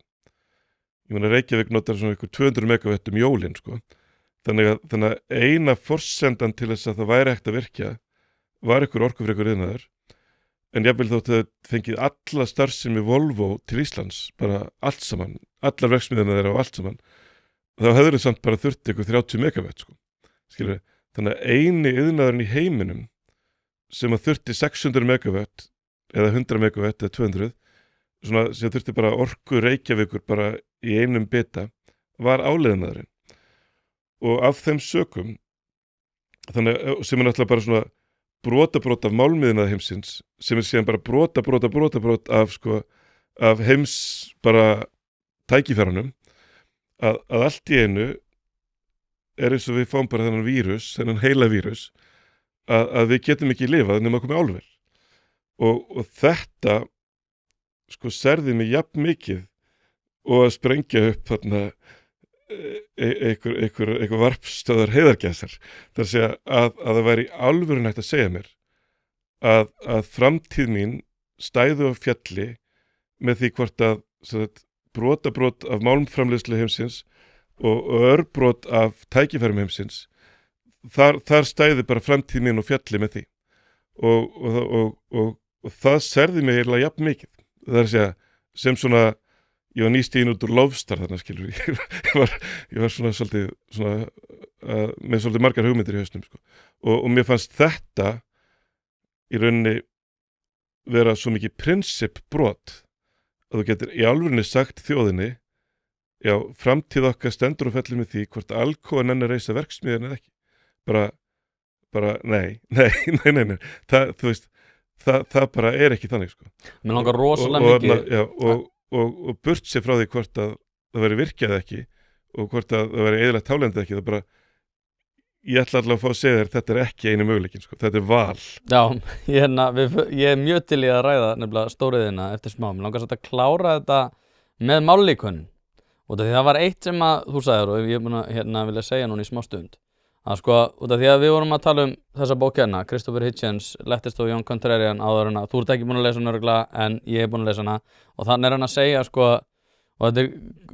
Ég meina Reykjavík notar svona ykkur 200 megawatt jólin, Þannig að eina forsendan til þess að það væri hægt að virkja var ykkur orkufrekur iðnaður en jafnvel þóttu þau fengið alla starfsemi Volvo til Íslands, bara allt saman, allar verksmiðjuna þeirra og allt saman, þá hefur þau samt bara þurft ykkur 30 megawatt, skilur við. Þannig að eini iðnaðurinn í heiminum sem að þurfti 600 megawatt eða 100 megawatt eða 200, svona sem þurfti bara orku Reykjavíkur bara í einum bita, var áleiðnaðurinn. Og af þeim sökum, þannig sem er náttúrulega bara svona brotabrót af málmiðinað heimsins, sem er síðan bara brotabrót af heims bara tækifærunum, að allt í einu er eins og við fáum bara þennan heila vírus, að við getum ekki lifað nema komið álver. Og þetta, særði mig jafn mikið og að sprengja upp þarna einhver varpstöðar heiðargæsar. Það er að segja að það væri alvöru nægt að segja mér að framtíð mín stæðu á fjalli með því hvort að brotabrót af málmframleiðslu heimsins og örbrót af tækifærum heimsins þar stæði bara framtíð mín á fjalli með því og það særði mig eiginlega jafn mikið. Það er að segja sem svona ég var nýstíðin út úr Lofstar þarna, skilur ég var svona svolítið með svolítið margar hugmyndir í hausnum og mér fannst þetta í rauninni vera svo mikið prinsipbrot að þú getur í alvörinni sagt þjóðinni já, framtíð okkar stendur og fellur með því hvort Alcoa nenni að reisa verksmiðjan eða ekki bara nei þú veist, það bara er ekki þannig sko. Mér langar rosalega mikið og burt sér frá því hvort að það veri virkjað ekki og hvort að það veri eðilegt tálendið ekki, það bara ég ætla allavega að fá að segja þér þetta er ekki einu möguleikin sko. Þetta er val. Já, ég er mjög til í að ræða nefnilega stóriðina eftir smá. Mér langar satt að klára þetta með mállíkönn og það var eitt sem að þú sagðir og ég er búin að vilja segja núna í smá stund að sko, út af því að við vorum að tala um þessa bók hérna, Christopher Hitchens Letters to John Contrarian, áður en að þú ert ekki búin að lesa hana örugglega en ég er búin að lesa hana og þannig er hann að segja sko, og þetta er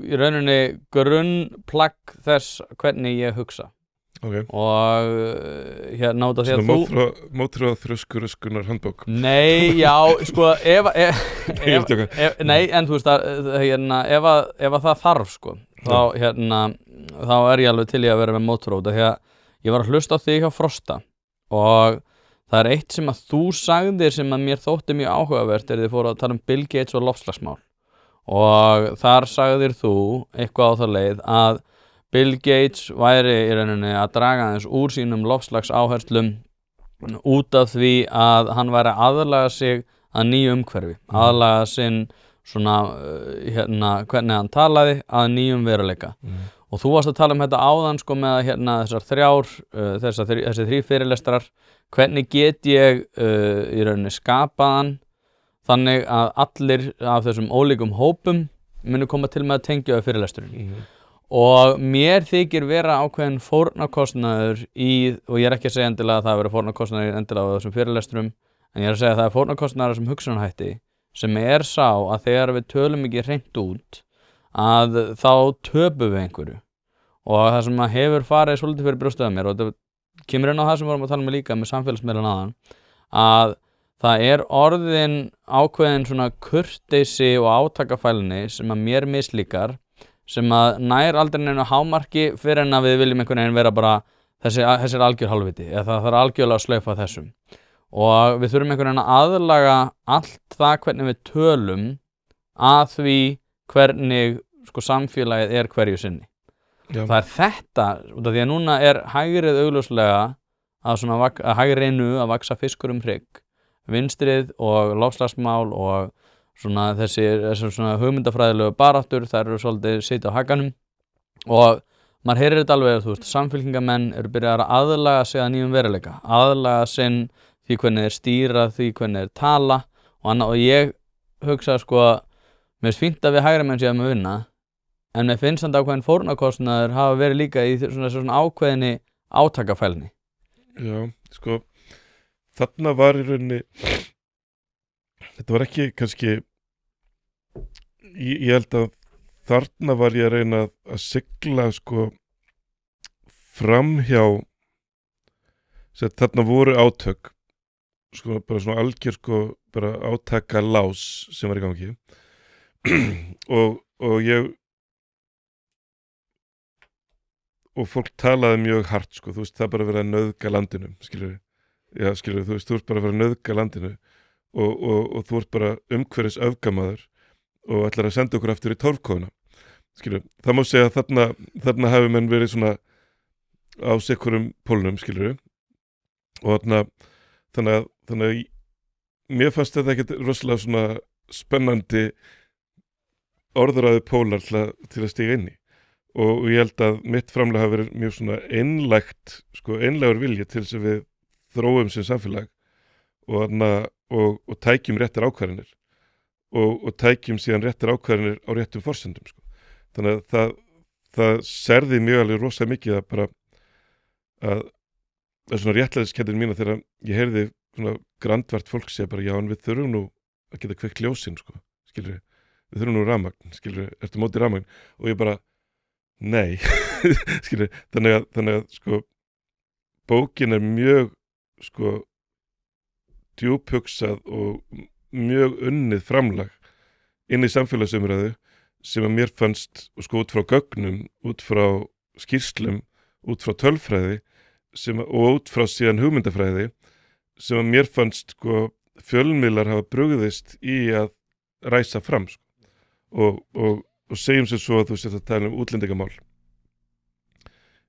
í rauninni grunnplagg þess hvernig ég hugsa. Okay. Og hérna út af því að þú mótráð þröskuröskunar handbók. Nei, já, sko nei, en þú veist að hérna, ef að það þarf sko, þá er ég alveg til í að vera með mótráð því að ég var að hlusta á þig hjá Frosta og það er eitt sem að þú sagðir sem að mér þótti mjög áhugavert þið fóru að tala um Bill Gates og loftslagsmál og þar sagðir þú eitthvað á það leið að Bill Gates væri í rauninni að draga aðeins úr sínum loftslagsáherslum út af því að hann væri að aðlaga sig að nýju umhverfi, aðlaga sinn svona, hvernig hann talaði að nýjum veruleika. Og þú varst að tala um þetta áðan sko með þessi þrjú fyrirlestrar, hvernig get ég í rauninni skapaðan þannig að allir af þessum ólíkum hópum munu koma til með að tengja við fyrirlesturinn. Og mér þykir vera ákveðin fórnarkostnaður og ég er ekki að segja endilega að það veri fórnarkostnaður endilega á þessum fyrirlesturum, en ég er að segja að það er fórnarkostnaður sem hugsunarhætti sem er sá að þegar við tölum ekki hreint út að þá töpum við einhverju og það sem að hefur farið svolítið fyrir brjóstuð að mér og þetta kemur inn á það sem við vorum að tala með líka með samfélagsmiðlan áðan að það er orðin ákveðin svona kurteisi og átakafælni sem að mér mislíkar sem að nær aldrei neina hámarki fyrir en að við viljum einhvern veginn vera bara þessir algjör halvviti eða það þarf algjörlega að slaufa þessum og við þurfum einhvern veginn að aðlaga allt það hvernig við tölum að því hvernig sko samfélagið er hverju sinni. Já. Það er þetta, út af því að núna er hægrið augljóslega að hægrinu að vaxa fiskur hrygg, vinstrið og loftslagsmál og svona þessi svona hugmyndafræðilegu baráttur, þær eru svolítið sitja á hakanum og maður heyrir þetta alveg, þú veist, samfylkingamenn eru byrjað að aðlaga sig að nýjum veruleika, aðlaga sinn því hvernig þeir stýra, því hvernig þeir tala og annað og ég hugsa sko, mér finnst fínt að við hægri menn séum að vinna en mér finnst þetta ákveðin fórnarkostnaður hafa verið líka í svona ákveðinni átakafælni. Já, sko, þarna var í rauninni þetta var ekki kannski ég held að þarna var ég að reyna að sigla sko framhjá þarna voru átök sko bara svona algjör sko bara átaka lás sem var í gangi og ég og fólk talaði mjög hart sko, þú veist, það bara verið að nauðga landinu skilur þú veist, þú ert bara að vera að nauðga landinu og þú ert bara umhverfis öfgamaður og ætlar að senda okkur aftur í torfkofuna skilur, það má segja að þarna hafi menn verið svona á sikkurum pólnum skilur og þannig að mér fannst þetta ekkert rosalega svona spennandi orðræðu pólar til að stiga inn í og ég held að mitt framlag hafi verið mjög svona einlægur vilji til þess að við þróum sem samfélag og tækjum réttar ákvarðanir og tækjum síðan réttar ákvarðanir á réttum forsendum sko. Þannig að það serði mjög alveg rosa mikið að bara að svona réttlætiskenndin mína þegar ég heyrði svona grandvart fólk segja bara já en við þurfum nú að geta kveikt ljósin sko, skilur við þurfum nú rafmagn, skilur ertu móti rafmagn og ég bara nei skilur þannig að sko bókin er mjög sko djúphugsað og mjög unnið framlag inn í samfélagsumræðu sem að mér fannst sko út frá gögnum, út frá skýrslum, út frá tölfræði og út frá síðan hugmyndafræði sem að mér fannst sko fjölmiðlar hafa brugðist í að ræsa fram sko. og og segjum sem svo að þú sért að tala útlendingamál.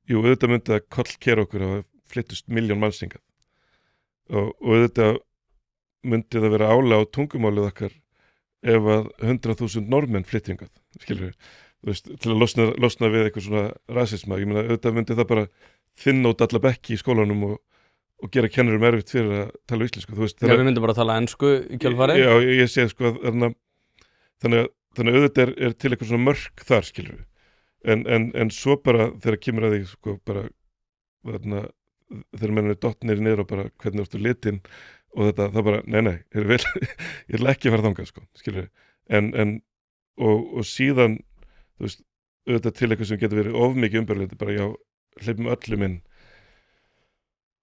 Jú, auðvitað myndi að kollkera okkur að flyttust 1.000.000 manns hingað og auðvitað myndi það vera álag á tungumálið okkar ef að 100.000 normenn flytti hingað, skilur við, þú veist, til að losna við eitthvað svona rasisma. Ég meina, auðvitað myndi það bara þinna út alla bekki í skólanum og gera kennurum erfitt fyrir að tala íslensku, þú veist. Já, við myndum bara að tala ensku í kjölfarið. Já, ég segi sko þannig að auðvitað er til eitthvað svona mörk þar, skilur við. En svo bara þegar kemur að því sko bara þegar menn er dottnir niður og bara hvernig ertu litin og þetta, það bara, nei, ég vil ekki fara þangað sko, skilur við. Og síðan, þú veist, auðvitað til eitthvað sem getur verið of mikið umbærleiti, bara já, hleypum öllum inn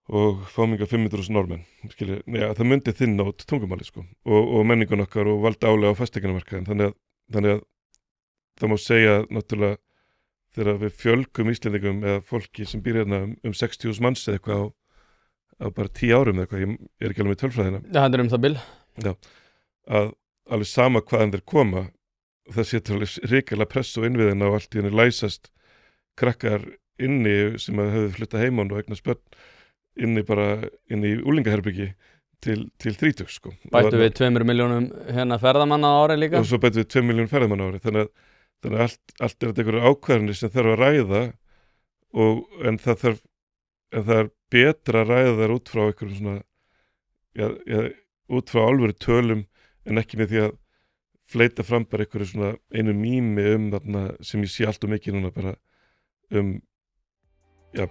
og fáum yngar 500.000 normenn, skilur, já, það myndi þinna út tungumáli sko og menningun okkar og valda álega á fasteignamarkaðinn, þannig að það má segja náttúrulega þegar við fjölgum Íslendingum eða fólki sem býr hérna 60.000 manns eða eitthvað á bara 10 árum eða eitthvað, ég er ekki alveg með tölfræðina. Já, þetta er það bil. Já, að alveg sama hvaðan þeir koma, það setur alveg ríkilega press og innviðina og allt í henni læsast krakkar inni sem að höfðu flyttað heimann og eignast börn inni í úlingaherbyggi til 30 sko. Bættu við 2 milljónum hérna ferðamanna á ári líka. Og svo bættu við 2 milljónum ferðamanna á ári, þannig að allt er þetta einhverju ákvarðanir sem þarf að ræða en það er betra að ræða þær út frá einhverjum svona út frá alvöru tölum en ekki með því að fleita fram bara einhverju svona einu mými þarna sem ég sé allt og mikið núna bara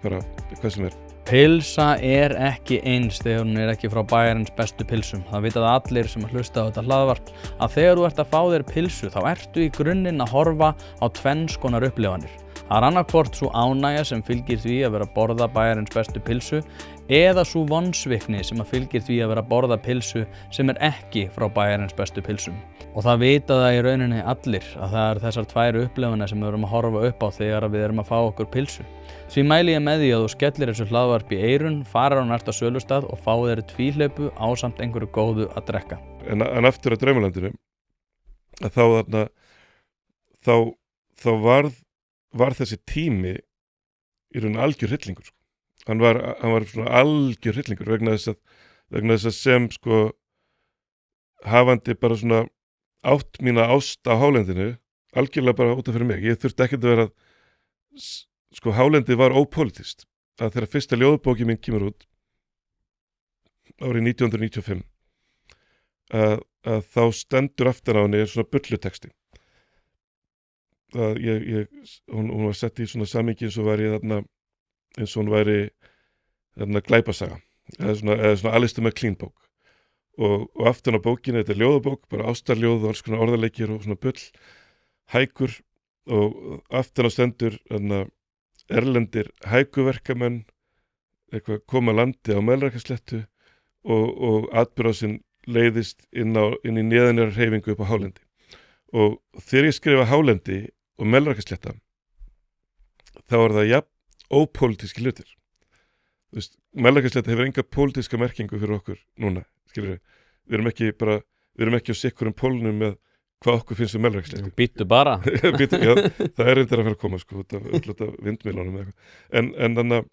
bara hvað sem er. Pilsa er ekki eins þegar hún er ekki frá bæjarins bestu pilsum. Það vita það allir sem að hlusta á þetta hlaðvarp að þegar þú ert að fá þér pilsu þá ertu í grunninn að horfa á tvenns konar upplifanir. Það er annarkvort svo ánægja sem fylgir því að vera að borða bæjarins bestu pilsu eða svo vonsvikni sem að fylgir því að vera að borða pilsu sem er ekki frá bæjarins bestu pilsum. Og það vita það í rauninni allir að það er þessar tvær upplifanir sem við erum að horfa upp á þegar við erum að fá okkur pilsu. Því mæli ég með því að þú skellir þessu hlaðvarp í eyrun, farir á næsta sölustað og fáir þér tvíhlaupu ásamt einhverju góðu að drekka. En aftur að Draumalandinu, þá var þessi tími í raun algjör hryllingur. Sko. Hann var svona algjör hryllingur vegna þess að sem sko hafandi bara svona átt mína ást á hálendinu, algjörlega bara út af fyrir mig. Ég þurfti ekkert að vera sko hálendið var ópolítist að þegar fyrsta ljóðbókin mín kemur út árið 1995 að þá stendur aftan á henni svona bullutexti hún var sett í svona samhengi eins og hún væri glæpasaga eða svona Alistair MacLean bók og aftan á bókinni þetta er ljóðabók, bara ástarljóð og alls konar orðaleikir og svona bull hækur og aftan á stendur erlendir hækuverkamenn eitthvað koma landi á Melrakkasléttu og atburðarásinn leiðist inn í neðanjar hreyfingu upp á hálendi og þegar ég skrifa hálendi og Melrakkaslétta þá er það jafn ópólitíski hlutir. Þú veist, Melrakkaslétta hefur enga pólitíska merkingu fyrir okkur núna, skilur við erum ekki á sikkurum pólnum með hvað okkur finnst Melrakkasléttu. Býttu bara. Já, það er reyndar að fara að koma sko, út af vindmýlunum eða eitthvað.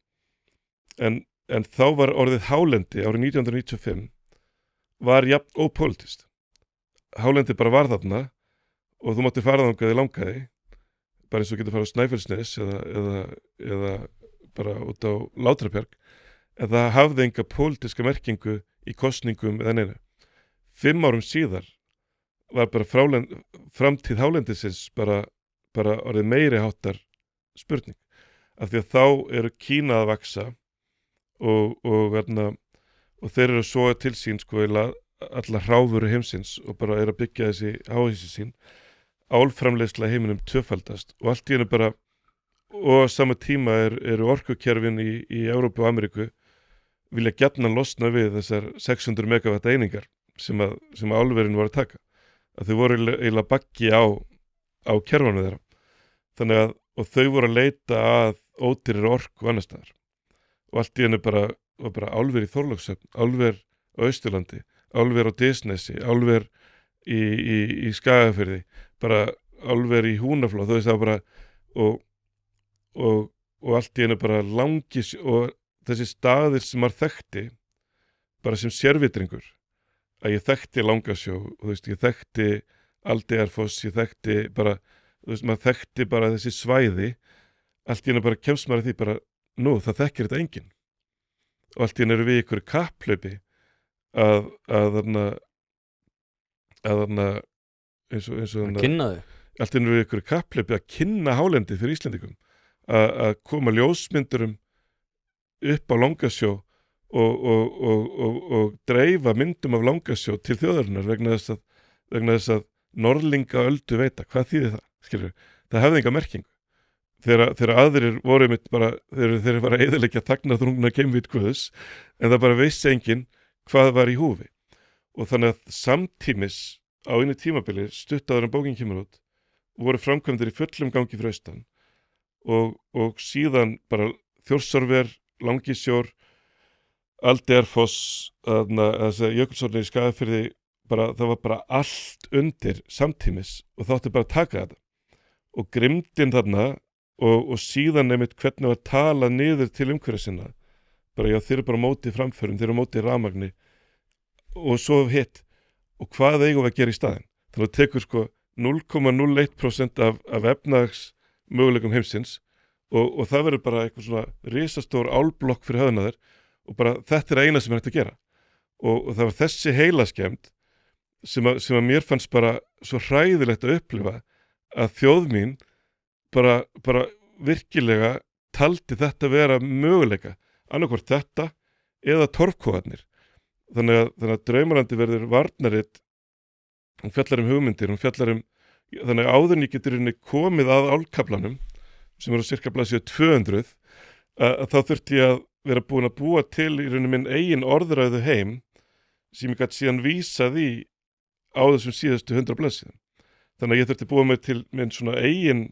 En þá var orðið hálendi árið 1995 var jafn ópólitískt. Hálendi bara var þarna og þú mátti fara þangað í langaði, bara eins og getur fara á Snæfellsnes eða bara út á Látrabjarg, en það hafði enga pólitíska merkingu í kosningum eða neina. 5 árum síðar var bara framtíð hálendisins bara orðið meiri háttar spurning af því að þá eru Kína að vaksa og þeir eru svo til sín sko allar hráfuru heimsins og bara eru að byggja þessi áhísi sín álframleiðsla heiminum tvöfaldast og allt í hennu bara og á sama tíma eru orkukerfin í Evrópu og Ameríku vilja gjarnan losna við þessar 600 megawatt einingar sem álverin voru að taka að þau voru eiginlega baggi á kerfanu þeirra þannig að og þau voru að leita að ódýrari orku annar staðar og allt í hennu var bara álver í Þorlákshöfn, álver á Austurlandi, álver á Disneysi, álver í Skagafirði, bara álver í Húnaflóð, þú veist það var bara og allt í einu bara langis og þessi staðir sem maður þekkti bara sem sérvitringur, að ég þekkti Langasjó og þú veist, ég þekkti Aldearfoss, ég þekkti bara, þú veist, maður þekkti bara þessi svæði, allt í einu bara kemst maður að því bara, nú, það þekkir þetta enginn og allt í einu eru við ykkur kapplaupi að eins og að kynna þau. allt í einu eru við ykkur kapplaupi að kynna hálendið fyrir Íslendingum, að koma ljósmyndurum upp á Langasjó og dreifa myndum af Langasjó til þjóðarinnar vegna þess að Norðlinga öldu veita, hvað þýðir það, skilur, það hefði enga merkingu þegar aðrir voru mitt bara, þeir var að eyðileggja þagnaþrungna geimvít Guðs, en það bara vissi enginn hvað var í húfi og þannig að samtímis á einu tímabili stuttaður en bókin kemur út voru framkvæmdir í fullum gangi fyrir austan og síðan bara Þjórsárver, Langisjór, Aldearfoss, Jökulsárnir í Skagafirði, það var bara allt undir samtímis og þá átti bara að taka þetta og grimmdin þarna og síðan einmitt hvernig var talað niður til umhverfis sinna, bara já þeir eru bara mótið framförum, þeir eru mótið rafmagni og svo hitt og hvað eigum við að gera í staðinn, þannig að tekur sko 0,01% af efnahags möguleikum heimsins og það verður bara eitthvað svona risastór álblokk fyrir höfðina þér og bara þetta er eina sem er hægt að gera og það var þessi heilaskemmd sem að mér fannst bara svo hræðilegt að upplifa að þjóð mín bara virkilega taldi þetta vera möguleika, annarkvort þetta eða torfkóarnir þannig að Draumalandi verður varnaritt, hún fjallar hugmyndir, hún fjallar þannig að áður en ég getur komið að álkaflanum sem eru á cirka blaðsíðu 200 að þá þurfti ég að vera búin að búa til í rauninni minn eigin orðræðu heim sem ég gæti síðan vísað í á þessum síðustu 100 blaðsíðum. Þannig að ég þurfti búa mig til minn svona eigin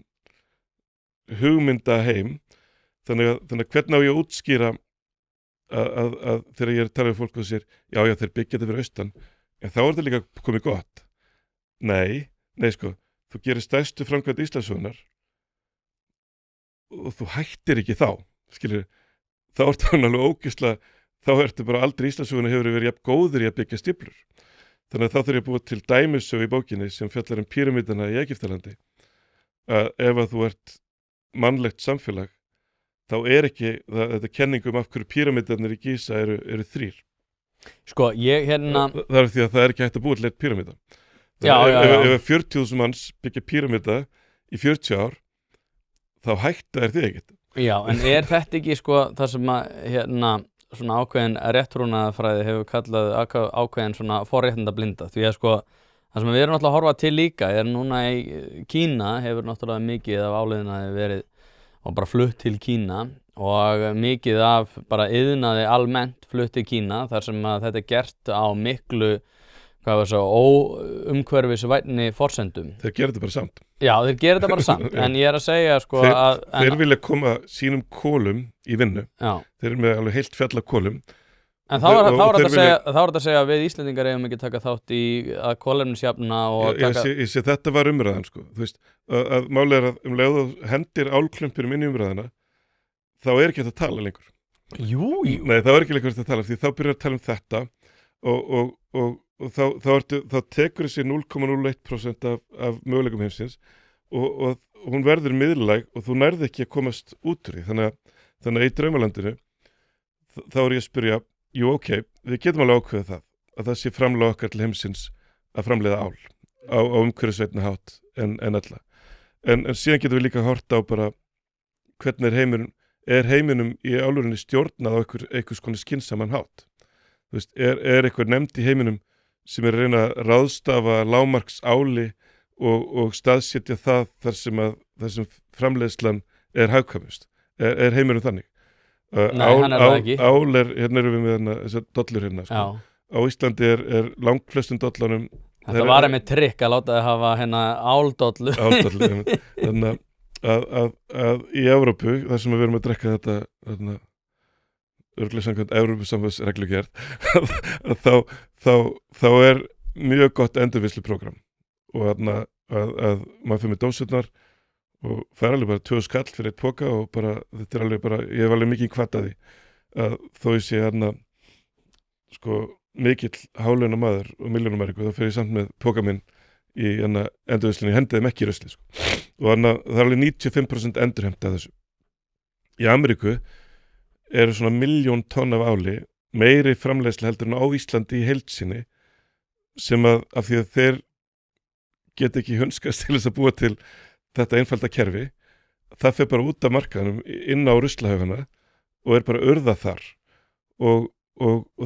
hugmynda heim þannig að hvernig á ég að útskýra að þegar ég er að tala við fólk og sér já þeir byggja þetta fyrir austan en þá er þetta líka komið gott. Nei sko, þú gerir stærstu framkvæmd Íslandssögunnar og þú hættir ekki þá, skilur, þá ertu hann alveg ógeðslega, þá ertu bara aldrei Íslandssögunni hefur verið jafn góður í að byggja stíflur. Þannig að þá þurf ég að búa til dæmissögu í bókinni sem fjallar píramídana í Egyptalandi. Að ef að þú ert mannlegt samfélag, þá er ekki þetta kenningum af hverju píramídarnir í Gísa eru 3. Sko, ég Það er því að það er ekki hægt að búa til eitt píramída. Já. Ef 40.000 manns byggja píramída í 40 ár, þá hætta þið ekkert. Já, en er þetta ekki sko það sem að svona ákveðin réttrúnaðarfræði hefur kallað ákveðin svona forréttinda blinda því að sko það sem við erum náttúrulega að horfa til líka er núna í Kína hefur náttúrulega mikið af áleiðinaði verið og bara flutt til Kína og mikið af bara iðnaði almennt flutt til Kína þar sem að þetta er gert á miklu óumhverfisvænni forsendum. Þeir gera þetta bara samt. Já, þeir gera þetta bara samt, en ég er að segja sko þeir vilja koma sínum kolum í vinnu. Já. Þeir eru með alveg heilt fjall af kolum. En þá er þetta að segja að við Íslendingar eigum ekki taka þátt í að kolefnisjafna og taka... Ég sé þetta var umræðan sko. Þú veist, að máli er að leið og hendir álklumpurum inn í umræðina, þá er ekki hægt að tala lengur. Jú. Nei, þá er ekki lengur hægt að tala, því þá byrjar að tala um þetta og þá tekur þessi 0,01% af möguleikum heimsins og hún verður miðlæg og þú nærði ekki að komast út úr því. Þannig að í Draumalandinu þá er ég að spyrja, jú ok, við getum alveg ákveðið að það sé framlag okkar til heimsins að framleiða ál á umhverfisvænni hátt en ella. En síðan getum við líka hort á bara hvernig er heiminum í álfurinni stjórnað á einhvers konar skynsaman hátt. Þú veist, er eitthvað nefnd í heiminum sem er að reyna að ráðstafa lágmarks áli og staðsetja það þar sem framleiðslan er hagkvæmust. Er heiminum þannig? Nei, hann er það ekki. Ál hérna erum við með þessar dollur hérna. Sko. Á Íslandi er langflestum dollanum... Þetta var einmitt trikk að láta þið hafa hérna áldollu. Áldollu, þannig að í Evrópu, þar sem við erum að drekka þetta örglega samkvæmt Evrópusambandsreglugerð þá er mjög gott endurvinnsluprógram og þarna að maður fyrir með dósurnar og fær alveg bara 2 skall fyrir 1 poka og bara, þetta er alveg bara, ég hef alveg mikið kvart að því að þó ég sé þarna sko mikill hálauna maður og milljónumæringu, þá fer ég samt með poka minn í endurvinnslinni, hendið þeim ekki í rusli sko. Og þannig að það er alveg 95% endurheimt af þessu. Í Ameríku eru svona 1 milljón tonn af áli, meiri framleiðsla heldur en á Íslandi í heild sinni, sem að af því að þeir geta ekki hunskast til þess að búa til þetta einfalda kerfi, það fer bara út af markaðanum inn á ruslahaugana og er bara urðað þar og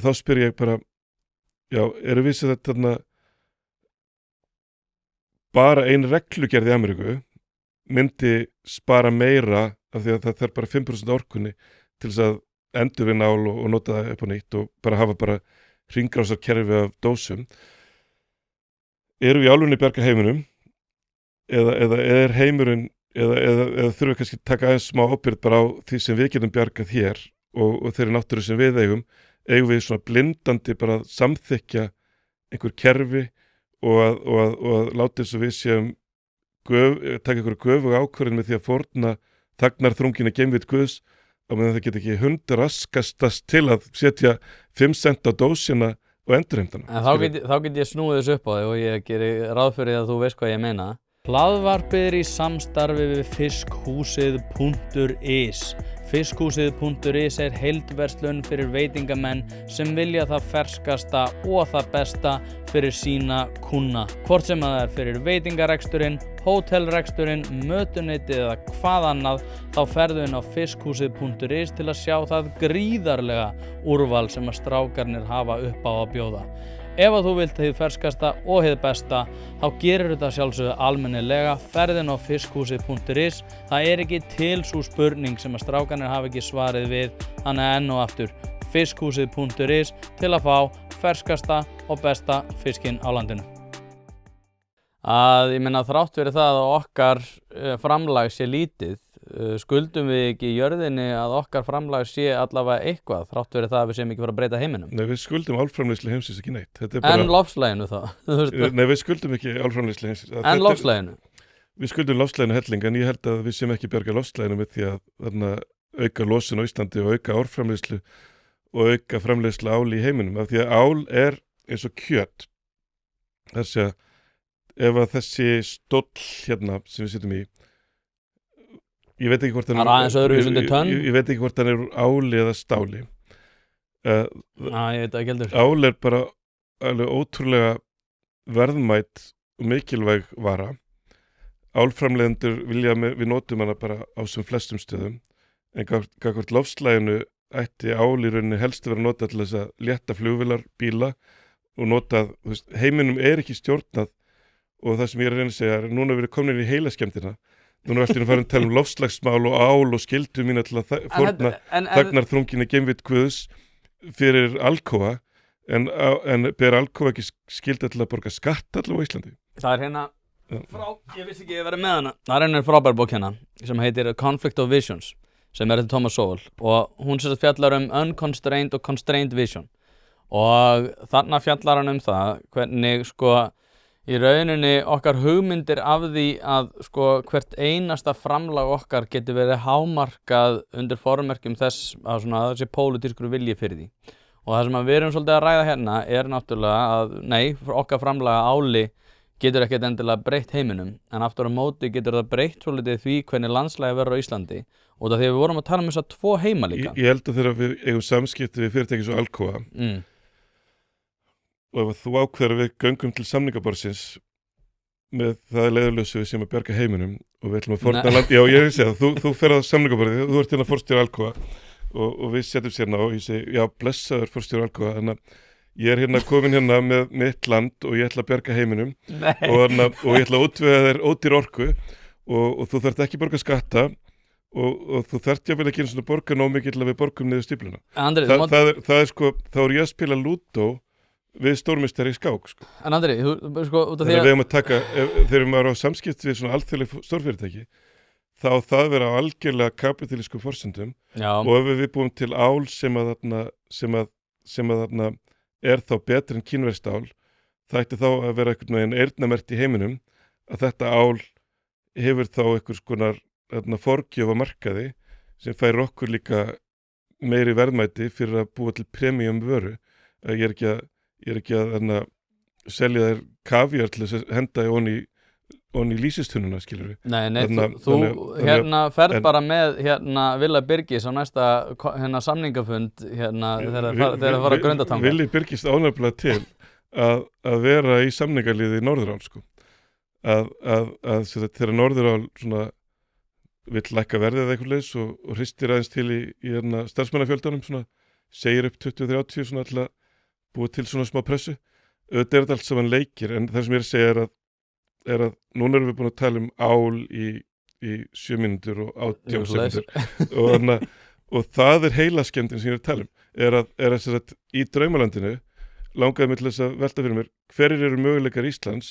þá spyr ég bara, já, eru við sér þetta þarna bara ein reglugerð í Ameríku myndi spara meira af því að það þarf bara 5% orkunni til þess að endurvinna ál og nota það upp á nýtt og bara hafa bara hringrásar kerfi af dósum. Eru við álfunni bjarga heiminum eða er heimurinn eða þurfum við kannski taka aðeins smá ábyrgð bara á því sem við getum bjargað hér og þeirri náttúru sem við eigum við svona blindandi bara að samþykkja einhver kerfi og að láta þess að við séum taka einhverju göfuga ákvörðin með því að fórna þagnarþrungina geimvit Guðs á meðan það get ekki hundraskastast til að setja 5 cent á dósina og endurheimtana. En þá get ég snúið þessu upp á þig og ég geri ráð fyrir að þú veist hvað ég meina. Hlaðvarpið er í samstarfi við fiskhúsið.is. Fiskhúsið.is er heildverslun fyrir veitingamenn sem vilja það ferskasta og það besta fyrir sína kúnna. Hvort sem það er fyrir veitingareksturinn, hótelreksturinn, mötuneytið eða hvað annað, þá ferðu inn á fiskhúsið.is til að sjá það gríðarlega úrval sem að strákarnir hafa upp á að bjóða. Ef að þú vilt hið ferskasta og hið besta, þá gerir þetta sjálfsögðu almennilega, ferðin á fiskhúsið.is. Það er ekki til sú spurning sem að strákarnir hafa ekki svarið við, þannig enn og aftur fiskhúsið.is til að fá ferskasta og besta fiskinn á landinu. Ég meina þrátt fyrir það að okkar framlag sé lítið, skuldum við ekki í jörðinni að okkar framlag sé allavega eitthvað þrátt fyrir það að við séum ekki fara að breyta heiminum? Nei, við skuldum álframleiðslu heimsins ekki neitt. En loftslaginu þá? Nei, við skuldum ekki álframleiðslu heimsins. En loftslaginu? Við skuldum loftslaginu helling, en ég held að við séum ekki bjarga loftslaginu með því að auka losun á Íslandi og auka álframleiðslu og auka framleiðslu áli í heiminum. Af því að ál er eins og kjöt. Þessi að ef að þessi stóll hérna sem við sitjum í, ég veit ekki hvort hann ég veit ekki hvort hann er úr áli eða stáli. Ég veit ekki heldur. Ál er bara alveg ótrúlega verðmæt og mikilvæg vara. Álframleiðendur vilja við notum hana bara á sem flestum stöðum, en gagnvart loftslaginu ætti ál í rauninni helst að vera notað til þess að létta flugvélar, bíla og notað, heiminum er ekki stjórnað og það sem ég er að reyna að segja er núna við erum komin í heilaskemmdina. Núna er alltaf farin að tala loftslagsmál og ál og skyldu mína til að fórna þagnarþrungina geimvit Guðs fyrir Alcoa en ber Alcoa ekki skylda til að borga skatt allavega á Íslandi. Það er hérna ég vissi ekki að ég verið með hana. Það er hérna frábær bók hérna sem heitir Conflict of Visions sem er eftir Thomas Sowell og hún sérst fjallar unconstrained og constrained vision og þarna fjallar hann það hvernig í rauninni okkar hugmyndir af því að hvert einasta framlag okkar getur verið hámarkað undir formerkjum þess að það sé pólitískur vilji fyrir því. Og það sem við erum svolítið að ræða hérna er náttúrulega að okkar framlaga áli getur ekkert endilega breytt heiminum, en aftur á móti getur það breytt svolítið því hvernig landslagið verður á Íslandi og það því við vorum að tala þessa 2 heima líka. Ég held að þegar við eigum samskipti við fyrirtæki svo Alcoa og ef þú ákveður við göngum til samningaborðsins með það leiðarljósi við sem að bjarga heiminum og við ætlum að fórna landi, já ég sé það, þú fer á samningaborðið, þú ert hérna forstjóri Alcoa og við setjum sérna og ég segi, já blessaður forstjóri Alcoa, þannig að ég er hérna komin hérna með mitt land og ég ætla að bjarga heiminum og ég ætla að útvega þér ódýr orku og þú þarft ekki borga skatta og þú þarft jáfnvel ekki eins og borga nóg mikið til að við borgum niður stífluna. Það er þá er ég að spila lúdó við stórmeistari í skák. En Andri, út af því að við höfum að taka, þegar maður á samskipt við svona alþjóðleg stórfyrirtæki, þá það vera á algjörlega kapitalískum forsendum og ef við búum til ál sem að þarna er þá betri en kínverst ál, það ætti þá að vera einhvern veginn eyrnamerkt í heiminum að þetta ál hefur þá einhvers konar forgjöf á markaði sem fær okkur líka meiri verðmæti fyrir að búa til premium vöru. Ég er ekki að selja þér kavíar til þess að henda onni í lýsistununa, skilur við. Nei, þú ferð bara með Villa Birgis á næsta samningafund þegar það fara að Grundartanga. Villi Birgis ánefnilega til að vera í samningarliði í Norðurál, sko. Að þegar Norðurál svona vill lækka verðið eða eitthvað leys og hristir aðeins til í starfsmannafjöldanum, svona segir upp 20-30 svona til að búa til svona smá pressu. Þetta er allt saman leikir, en það sem ég er að segja er að núna erum við búin að tala um ál í 7 mínútur og 18 sekundur og það er heilaskemmdin sem ég er að tala um, er að í draumalandinu langaði mig til þess að velta fyrir mér hverjir eru möguleikar Íslands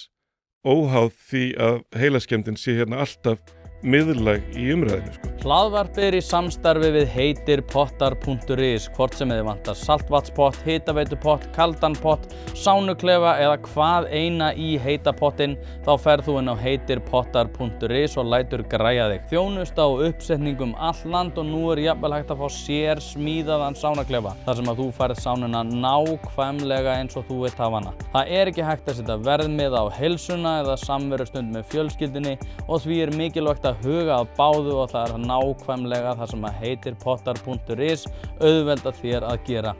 óháð því að heilaskemmdin sé hérna alltaf miðlæg í umræðinu, sko. Hlaðvarpið er í samstarfi við heitirpottar.is, hvort sem þið vantar saltvatnspott, hitaveitupott, kaldan pott, sánuklefa eða hvað eina í heita pottinn, þá ferð þú inn á heitirpottar.is og lætur græja þig. Þjónusta og uppsetningum all land og nú er jafnvel hægt að fá sér smíðaðan sánuklefa, þar sem að þú færð sánuna nákvæmlega eins og þú vilt hafa hana. Það er ekki hægt að setja verðmið á heilsuna eða samverustund með fjölskyldunni og því er mikilvægt að huga að báðu og það er nákvæmlega það sem að heitirpottar.is auðvelda þér að gera.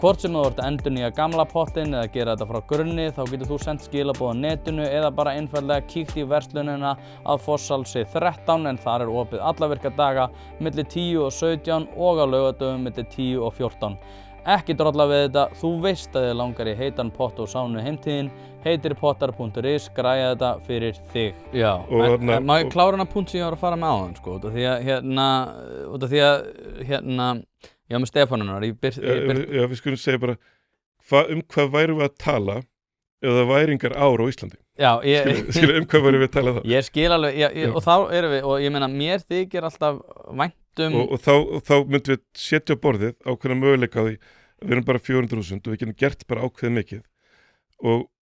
Hvort sem þú ert að endurnýja gamla pottinn eða gera þetta frá grunni, þá getur þú sendt skilaboð á netinu eða bara einfaldlega kíkt í verslunina að Fosshálsi 13 en þar er opið alla virka daga milli 10 og 17 og á laugardögum milli 10 og 14. Ekki drolla við þetta, þú veist að þið langar í heitan pott og sánu heimtíðin, heitirpottar.is, græja þetta fyrir þig. Já, en maður klára hana punkt sem ég var að fara með á hann, sko, út af því að já, með Stefánunar, Já, við skulum segja bara, hvað værum við að tala ef það væringar ár á Íslandi? Já, hvað værum við að tala þá? Ég skil alveg, og þá erum við, og ég meina, mér þykir alltaf væntum. Og þá myndum við setja á borðið ákveðna möguleika á því að við erum bara 400.000 og við getum gert bara ákveðið mikið.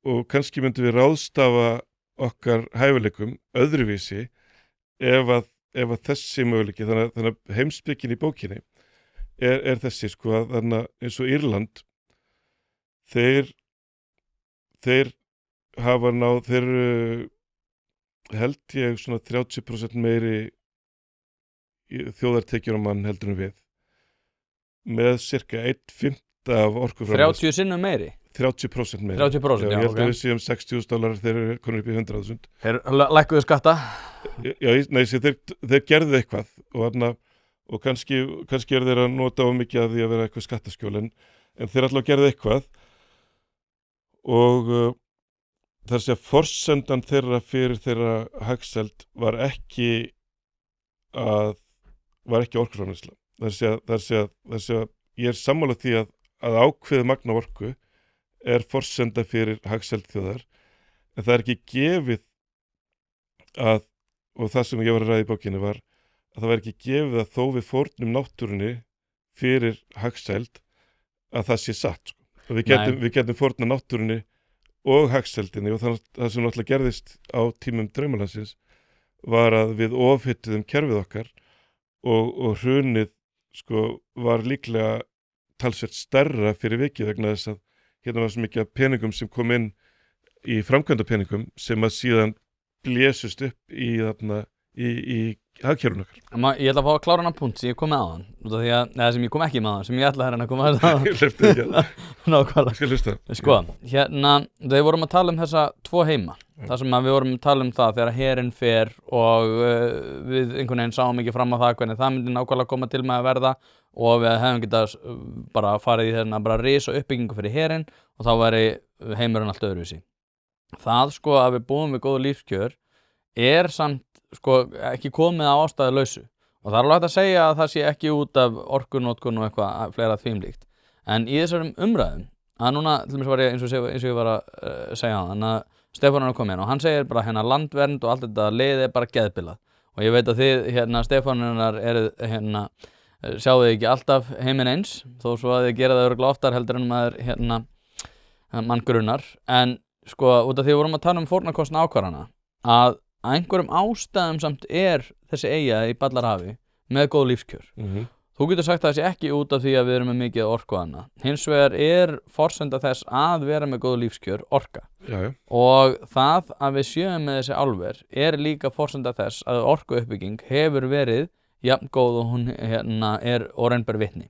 Og kannski myndum við ráðstafa okkar hæfileikum öðruvísi ef að þessi möguleiki, þannig að heimspekin í bókinni er þessi, sko, að þannig eins og Írland þeir hafa náð, þeir held ég svona 30% meiri þjóðartekjur á mann heldur en við með cirka 1/5 af orkuframleiðslu. 30 sinnum meiri? 30% meiri. 30%, já, ég held að við séum $60,000 þeir eru konur upp í 100.000. Þeir lækkuðu skatta? Já, nei, þeir gerðu eitthvað og kannski eru þeir að nota of mikið af því að vera eitthvað skattaskjól en þeir alltaf gerðu eitthvað og þar sé að forsendan þeirra fyrir þeirra hagsæld var ekki orkuframleiðsla. Það sé að ég er sammála því að ákveðið magn af orku er forsenda fyrir hagsæld þjóðar en það er ekki gefið og það sem ég var að ræða í bókinni var að það var ekki gefið að þó við fórnum náttúrunni fyrir hagsæld að það sé satt, sko. Við getum fórna náttúrunni og hagsældinni og það sem náttúrulega gerðist á tímum draumalandsins var að við ofhituðum kerfið okkar og hrunið, sko, var líklega talsvert stærra fyrir vikið vegna þess að hérna var svo mikið af peningum sem kom inn í framkvæmdapeningum sem að síðan blésust upp í hagkerfinu okkar. Ég ætla að fá að klára hana punkt sem ég kom með á hann, eða sem ég kom ekki með á hann, sem ég ætla að koma að það. Ég hleypti ekki að Nákvæmlega. Ég skal hlusta. Sko, þegar vorum að tala um þessa 2 heima, þar sem að við vorum að tala um það þegar herinn fer og við einhvern veginn sáum ekki fram á það hvernig það myndi nákvæmlega koma til með að verða og við hefum getað bara farið í bara risa uppbyggingu fyrir herinn og þá væri heimurinn allt öðruvísi. Það, sko, að við búum við góðu lífskjör er samt, sko, ekki komið á ástæðulausu og það er alveg hægt að segja að það sé ekki út af orkunotkun og eitthvað fleira þvíumlíkt en í þessum umræðum að núna, til dæmis var ég eins og ég var að segja þannig að Stefán er komið inn og hann segir bara landvernd og allt þetta liðið er bara geðbilað og ég veit að þið, Stefánunar sjáu þið ekki alltaf heiminn eins þó svo að þið gera það örugglega oftar heldur en maður mann grunnar en sko, út af því við vorum að tala um fórnarkostna ákvarðana, að einhverjum ástæðum samt þessi eyja í Ballarhafi með góð lífskjör. Þú getur sagt að það sé ekki út af því að við erum með mikið orku annað. Hins vegar forsenda þess að vera með góð lífskjör orka. Já. Og það að við sjöum með þessi álver líka forsenda þess að orkuuppbygging hefur verið jafn góð og hún og raun ber vitni.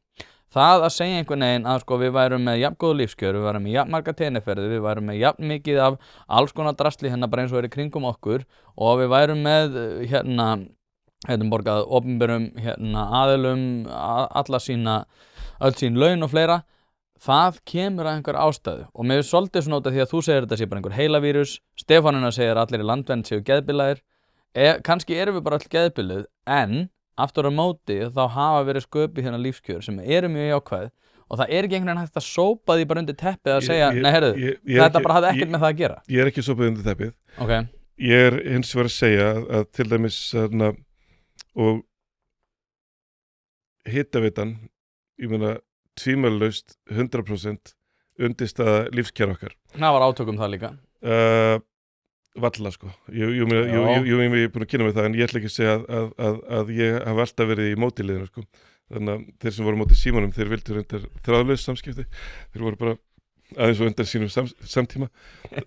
Það að segja einhvern veginn að sko við værum með jafn góð lífskjör, við værum með jafn marga tenniferði, við værum með jafn mikið af alls konar drasli bara eins og í kringum okkur og við værum með borgað opinberum aðilum öll sín laun og fleira, það kemur að einhver ástæðu og mér er svolítið svona út af því að þú segir þetta sé bara einhver heilavírus, Stefanina segir að allir í landvernd séu geðbilaðir, kannski erum við bara öll geðbiluð, en aftur á móti þá hafa verið sköpuð lífskjör sem eru mjög jákvæð og það ekki einhvern veginn hægt að sópa því bara undir teppið að segja, nei heyrðu, þetta bara hafði ekkert með það að gera. Ég ekki sópað undir teppið. Okay. Ég hins vegar að segja að til dæmis og hitavitan, ég meina tvímælalaust 100% undirstaða lífskjara okkar. Það var átökum það líka. Valla sko. Ég er búin að kynna mig það en ég ætla ekki að segja að ég hafa alltaf verið í mótiliðinu sko. Þannig að þeir sem voru á móti símanum, þeir vildu reyndar þráðlaus samskipti. Þeir voru bara aðeins og undan sínum samtíma.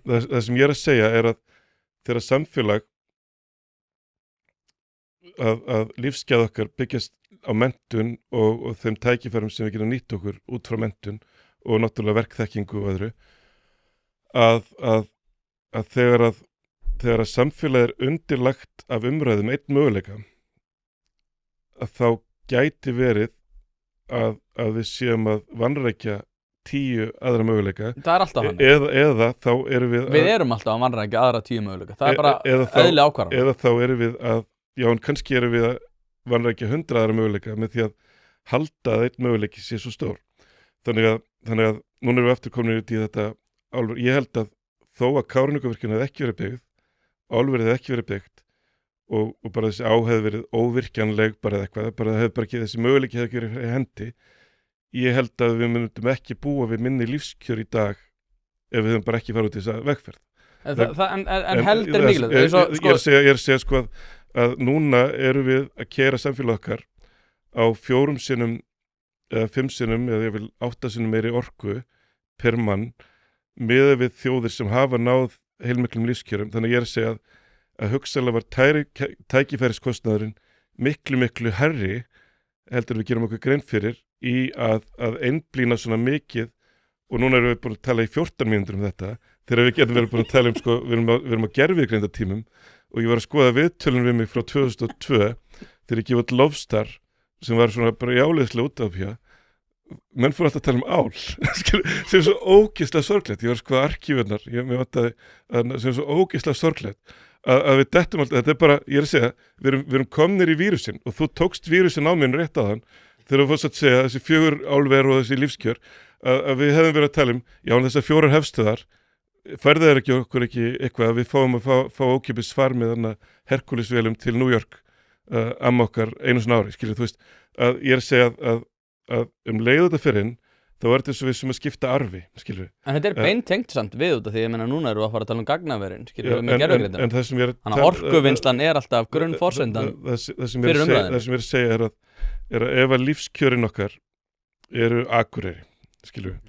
Það sem ég er að segja er að þegar samfélag að lífsgæð okkar byggjast á menntun og þeim tækifærum sem við getum nýtt okkur út frá menntun og náttúrulega verkþekkingu og öðru að þegar að samfélag undirlagt af umræðum einn möguleika að þá gæti verið að við séum að vanrækja 10 aðra möguleika. Það er alltaf hann. Eða þá erum við erum alltaf að vanrækja aðra 10 möguleika. Það er bara eðli ákvarðan. Eða þá erum við en kannski erum við að vanrækja 100 aðra möguleika með því að halda að einn möguleiki sé svo stór. Þannig að núna erum við aftur komin út í þetta álver. Ég held að þó að Kárahnjúkavirkjun hefði ekki verið byggð, álverið hefði ekki verið byggt og bara þessi hefði verið óvirkjanleg bara eitthvað, bara hefði bara ekki þessi möguleiki hefði ekki verið í hendi. Ég held að við myndum ekki búa við minni lífskjör í dag ef við höfum bara ekki farið út í þessa vegferð. En heldur mikilvægt. Ég er að segja sko að núna erum við að keyra samfélag okkar á 4 sinnum eða 5 sinnum eða ég vil 8 sinnum meiri orku per mann miðað við þjóðir sem hafa náð heilmiklum lífskjörum. Þannig ég er að segja að hugsanlega var tækifæriskostnaðurinn miklu hærri heldur við gerum okkur grein fyrir í að einblína svona mikið og núna erum við búin að tala í 14 mínútur um þetta þegar við getum verið búin að tala um sko, við erum að gervigreinda tímum og ég var að skoða viðtölun við mig frá 2002 þegar ég gefið út Lofstar sem var svona bara jáleiðslega út af hér. Menn fór alltaf að tala um ál sem er svo ógeðslega sorglegt. Ég var að skoða arkífurnar sem er svo ógeðslega sorglegt að við dettum alltaf, þetta er bara, ég er að segja við erum komnir í vírusinn og þú tókst vírusinn á minn rétt á þann þegar þú fórst að segja þessi 4 álver og þessi lífskjör að við hefðum verið að tala um þessar 4 hefstöðar færði þeir okkur ekki eitthvað að við fáum að fá ókeypis far með Herkulesvélum til New York amma okkar einu svona ári, skilur þú veist að ég er að segja að leið þetta fyrir inn þá er þetta eins og við sem að skipta arfi, skilur við. En þetta er beintengt samt við út af því ég meina núna erum við að fara að tala um gagnaverin, skilur við með gervigreinda. En það sem ég er þannig að orkuvinnslan er alltaf grunnforsendan fyrir umræðinu. Það sem ég er að segja er að ef að lífskjörin okkar eru Akureyri, skilur við,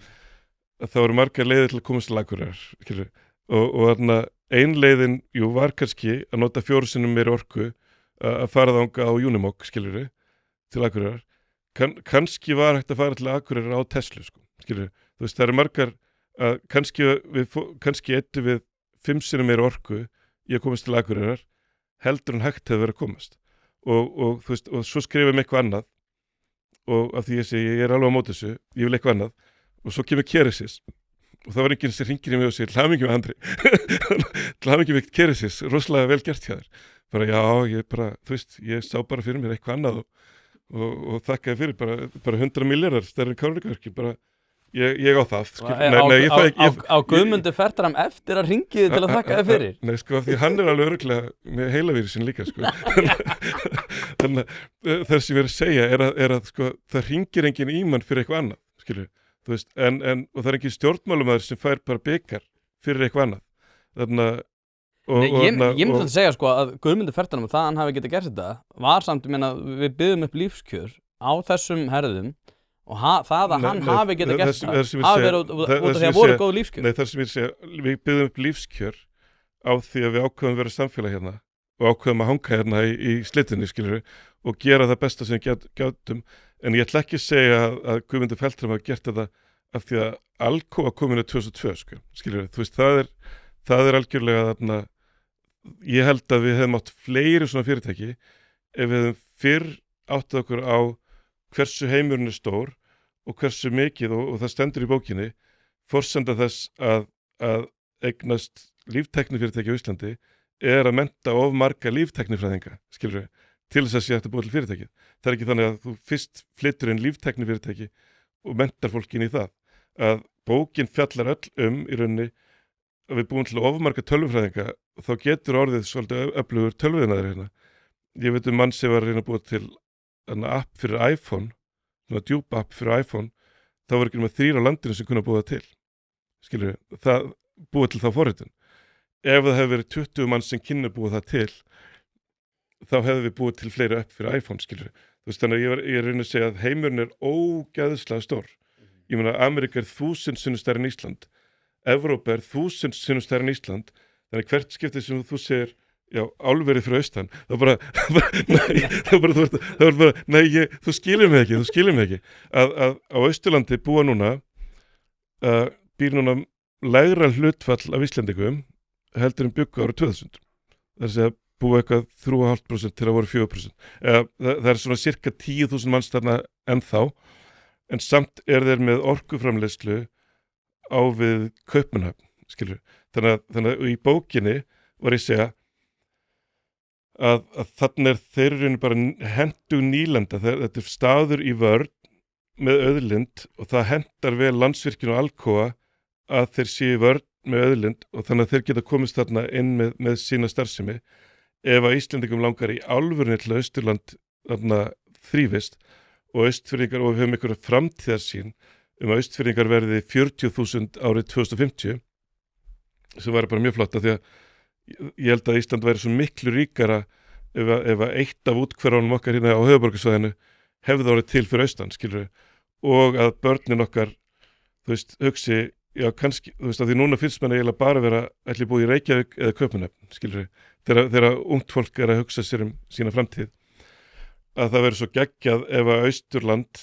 þá eru margar leiðir til að komast til Akureyrar, skilur við. Og þarna ein leiðin, var kannski að nota 4 sinnum meiri orku að fara þangað á Unimog, skilur við, til Akureyrar. Kannski var hægt að fara til Akureyrar á Tesla, sko, skilur við. Þú veist, það eru margar að kannski eittu við 5 sinnum meiri orku í að komast til Akureyrar heldur en hægt hefur verið að komast. Og þú veist, og svo skrifum við eitthvað annað og af því ég er alveg á móti þessu, ég vil eitthvað annað og svo kemur Keresis og það var enginn sem hringir í mig og segir til hamingju með Andri til hamingju með Keresis, rosalega vel gert hjá þér bara þú veist, ég sá bara fyrir mér eitthvað annað og þakkaði fyrir bara 100 milljarðar stærri Kárahnjúkavirkjun, bara ég á það á Guðmundur Fertram eftir að hringiði til að þakka þið fyrir nei sko, því hann er alveg örugglega með heilavírusinn líka sko þannig að það sem ég er að segja er að sko, það hringir enginn í mann fyrir eitthvað annað, skilur þú veist, og það er enginn stjórnmálamaður sem fær bara bikar fyrir eitthvað annað þarna Nei, ég myndi að segja sko að Guðmundur Fertram það hann hafi getað gert þetta var samt, ég meina, við byggðum upp lífskjör á þessum herðum og það að hann hafi getað gert það hafi verið út af því að voru góð lífskjör. Nei, það sem ég segja, við byggðum upp lífskjör á því að við ákveðum að vera samfélag hérna og ákveðum að hanga hérna í slitinni, skilur og gera það besta sem við gætum, en ég ætla ekki að segja að Guðmundur Fertram hafi gert þetta af því að Alcoa kominu 2002, sko, skilur þú veist, það er algjörlega þarna. Ég held að við hefum átt fleiri svona fyrirtæki ef við hefum fyrr áttið okkur á hversu heimurinn er stór og hversu mikið og það stendur í bókinni forsenda þess að eignast líftæknifyrirtæki á Íslandi er að mennta of marga líftæknifræðinga, skilur við, til þess að sé hægt að búa til fyrirtækið. Það er ekki þannig að þú fyrst flyttur inn líftæknifyrirtæki og mentar fólkin í það. Að bókin fjallar öll í rauninni að við búum til of marga tölvufræðinga og þá getur orðið svolítið öflugur tölvuðinaður hérna. Ég veit mann sem var að reyna að búa til app fyrir iPhone, svona djúp app fyrir iPhone, þá var ekki með 3 á landinu sem kunna búa það til. Skilur við, það búa til þá forritun. Ef það hefði verið 20 mann sem kynna búa það til, þá hefði við búið til fleiri app fyrir iPhone, skilur við. Þú veist, þannig að ég er reyna að segja að heimurinn er ógeðslega stór. Ég meina, Ameríka er 1000 sinnum stærri en Ísland. Evrópa er 1000 sinnum stærri en Ísland, þannig hvert skiptið sem þú segir, já, álverið fyrir austan, þú skilir mig ekki, að á Austurlandi býr núna lægra hlutfall af Íslendingum heldur en byggu árið 2000, það er að segja búið eitthvað 3,5% til að voru 4%, það er svona cirka 10.000 manns þarna ennþá, en samt er þeir með orkuframleiðslu á við Kaupmannahöfn, skilur. Þannig að í bókinni var ég að segja að þannig þeir eru bara hentug nýlenda, þetta er staður í vörn með auðlind og það hentar vel Landsvirkjun og Alcoa að þeir séu í vörn með auðlind og þannig að þeir geta komist þarna inn með sína starfsemi. Ef að Íslendingum langar í alvörunni til Austurland þarna þrífist og Austfirðingar og við höfum einhverja framtíðarsýn að Austfirðingar verði 40.000 árið 2050 sem væri bara mjög flott af því að ég held að Ísland væri svo miklu ríkara ef að eitt af útkverfunum okkar hérna á höfuðborgarsvæðinu hefði orðið til fyrir austan, skilur við, og að börnin okkar, þú veist, hugsi, já kannski, þú veist, að því núna finnst mann eiginlega bara vera ætli búið í Reykjavík eða Kaupmannahöfn, skilur við, þegar ungt fólk er að hugsa sér sína framtíð, að það veri svo geggjað ef að Austurland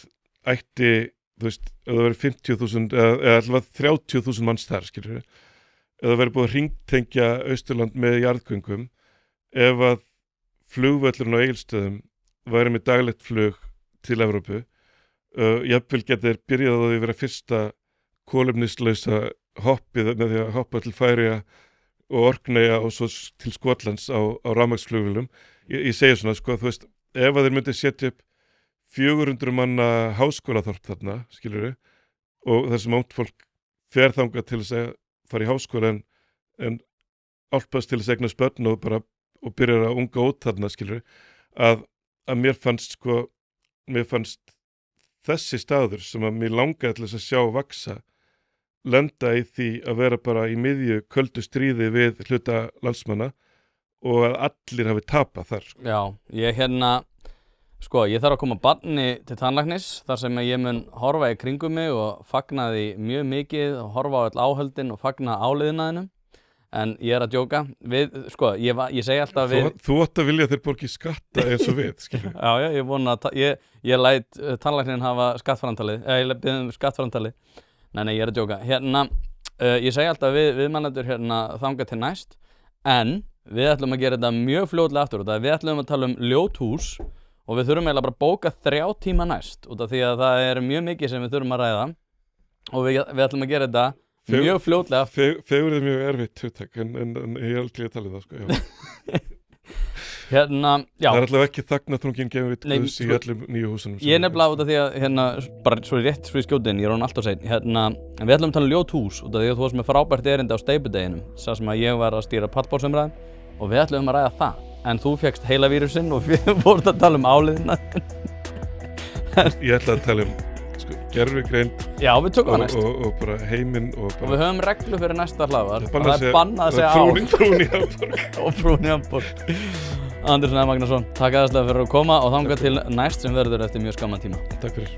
ætti, þú veist, ef það veri 50.000 eða allavega 30.000 manns þar, skilur við, ef það veri búið að hringtengja Austurland með jarðgöngum, ef að flugvöllurinn á Egilsstöðum væri með daglegt flug til Evrópu, jafnvel getur byrjað á því að vera fyrsta kolefnislausa hoppið með því að hoppa til Færeyja og Orkneyja og svo til Skotlands á rafmagnsflugvélum. Ég segi svona, sko, þú veist, ef að þeir myndi setja upp 400 manna háskólaþorp þarna, skilur við, og þar sem ungt fólk fer þangað til þess að fara í háskóla en álpast til þess að eignast börn og byrjar að unga út þarna, skilur við, að mér fannst þessi staður sem að mér langaði til þess að sjá vaksa lenda í því að vera bara í miðju köldu stríði við hluta landsmanna og að allir hafi tapað þar, sko. Já, ég þarf að koma barni til tannlæknis þar sem ég mun horfa í kringum mig og fagna því mjög mikið og horfa á öll áhöldin og fagna áliðnaðinum, en ég er að djóka. Ég segi alltaf við... Þú átt að vilja þeir borgi skatta eins og við, skilur. Já, ég vona að ég læt tannlæknin hafa skattframtalið, ég bið skattframtalið. Nei, ég er að djóka. Ég segi alltaf við mannendur þangað til næst, en við ætlum að gera þetta mjög fljótlega aftur, við ætlum að tala um ljóthús og við þurfum eiginlega bara að bóka 3 tíma næst, út af því að það er mjög mikið sem við þurfum að ræða og við ætlum að gera þetta mjög fljótlega. Fegurð er mjög erfitt hugtak, en ég er aldrei að tala um það, sko. Já. Það er allavega ekki þagnatrungin gefið við guðs í öllum nýju húsunum. Ég er nefnilega út af því að, bara svo rétt svo í skjótin, ég er hún alltaf sein, við ætlum að tala um ljóthús, út af því að þú varst með frábært erindi á steypudeginum, það sem að ég var að stýra pallborðsumræðum og við ætlum að ræða það, en þú fékkst heilavírusinn og við vorum að tala um áliðina. Ég ætla að tala um gervigreind Já, við tökum það næst. og bara heiminn og Og bara við höfum reglu fyrir næsta hlaðvarp. bannað Það er bannað að segja á. frún í Hamborg. Og frún í Hamborg. Andri Snæ Magnason, takk aðeinslega fyrir að koma og þangað til næst sem verður eftir mjög skamman tíma. Takk fyrir.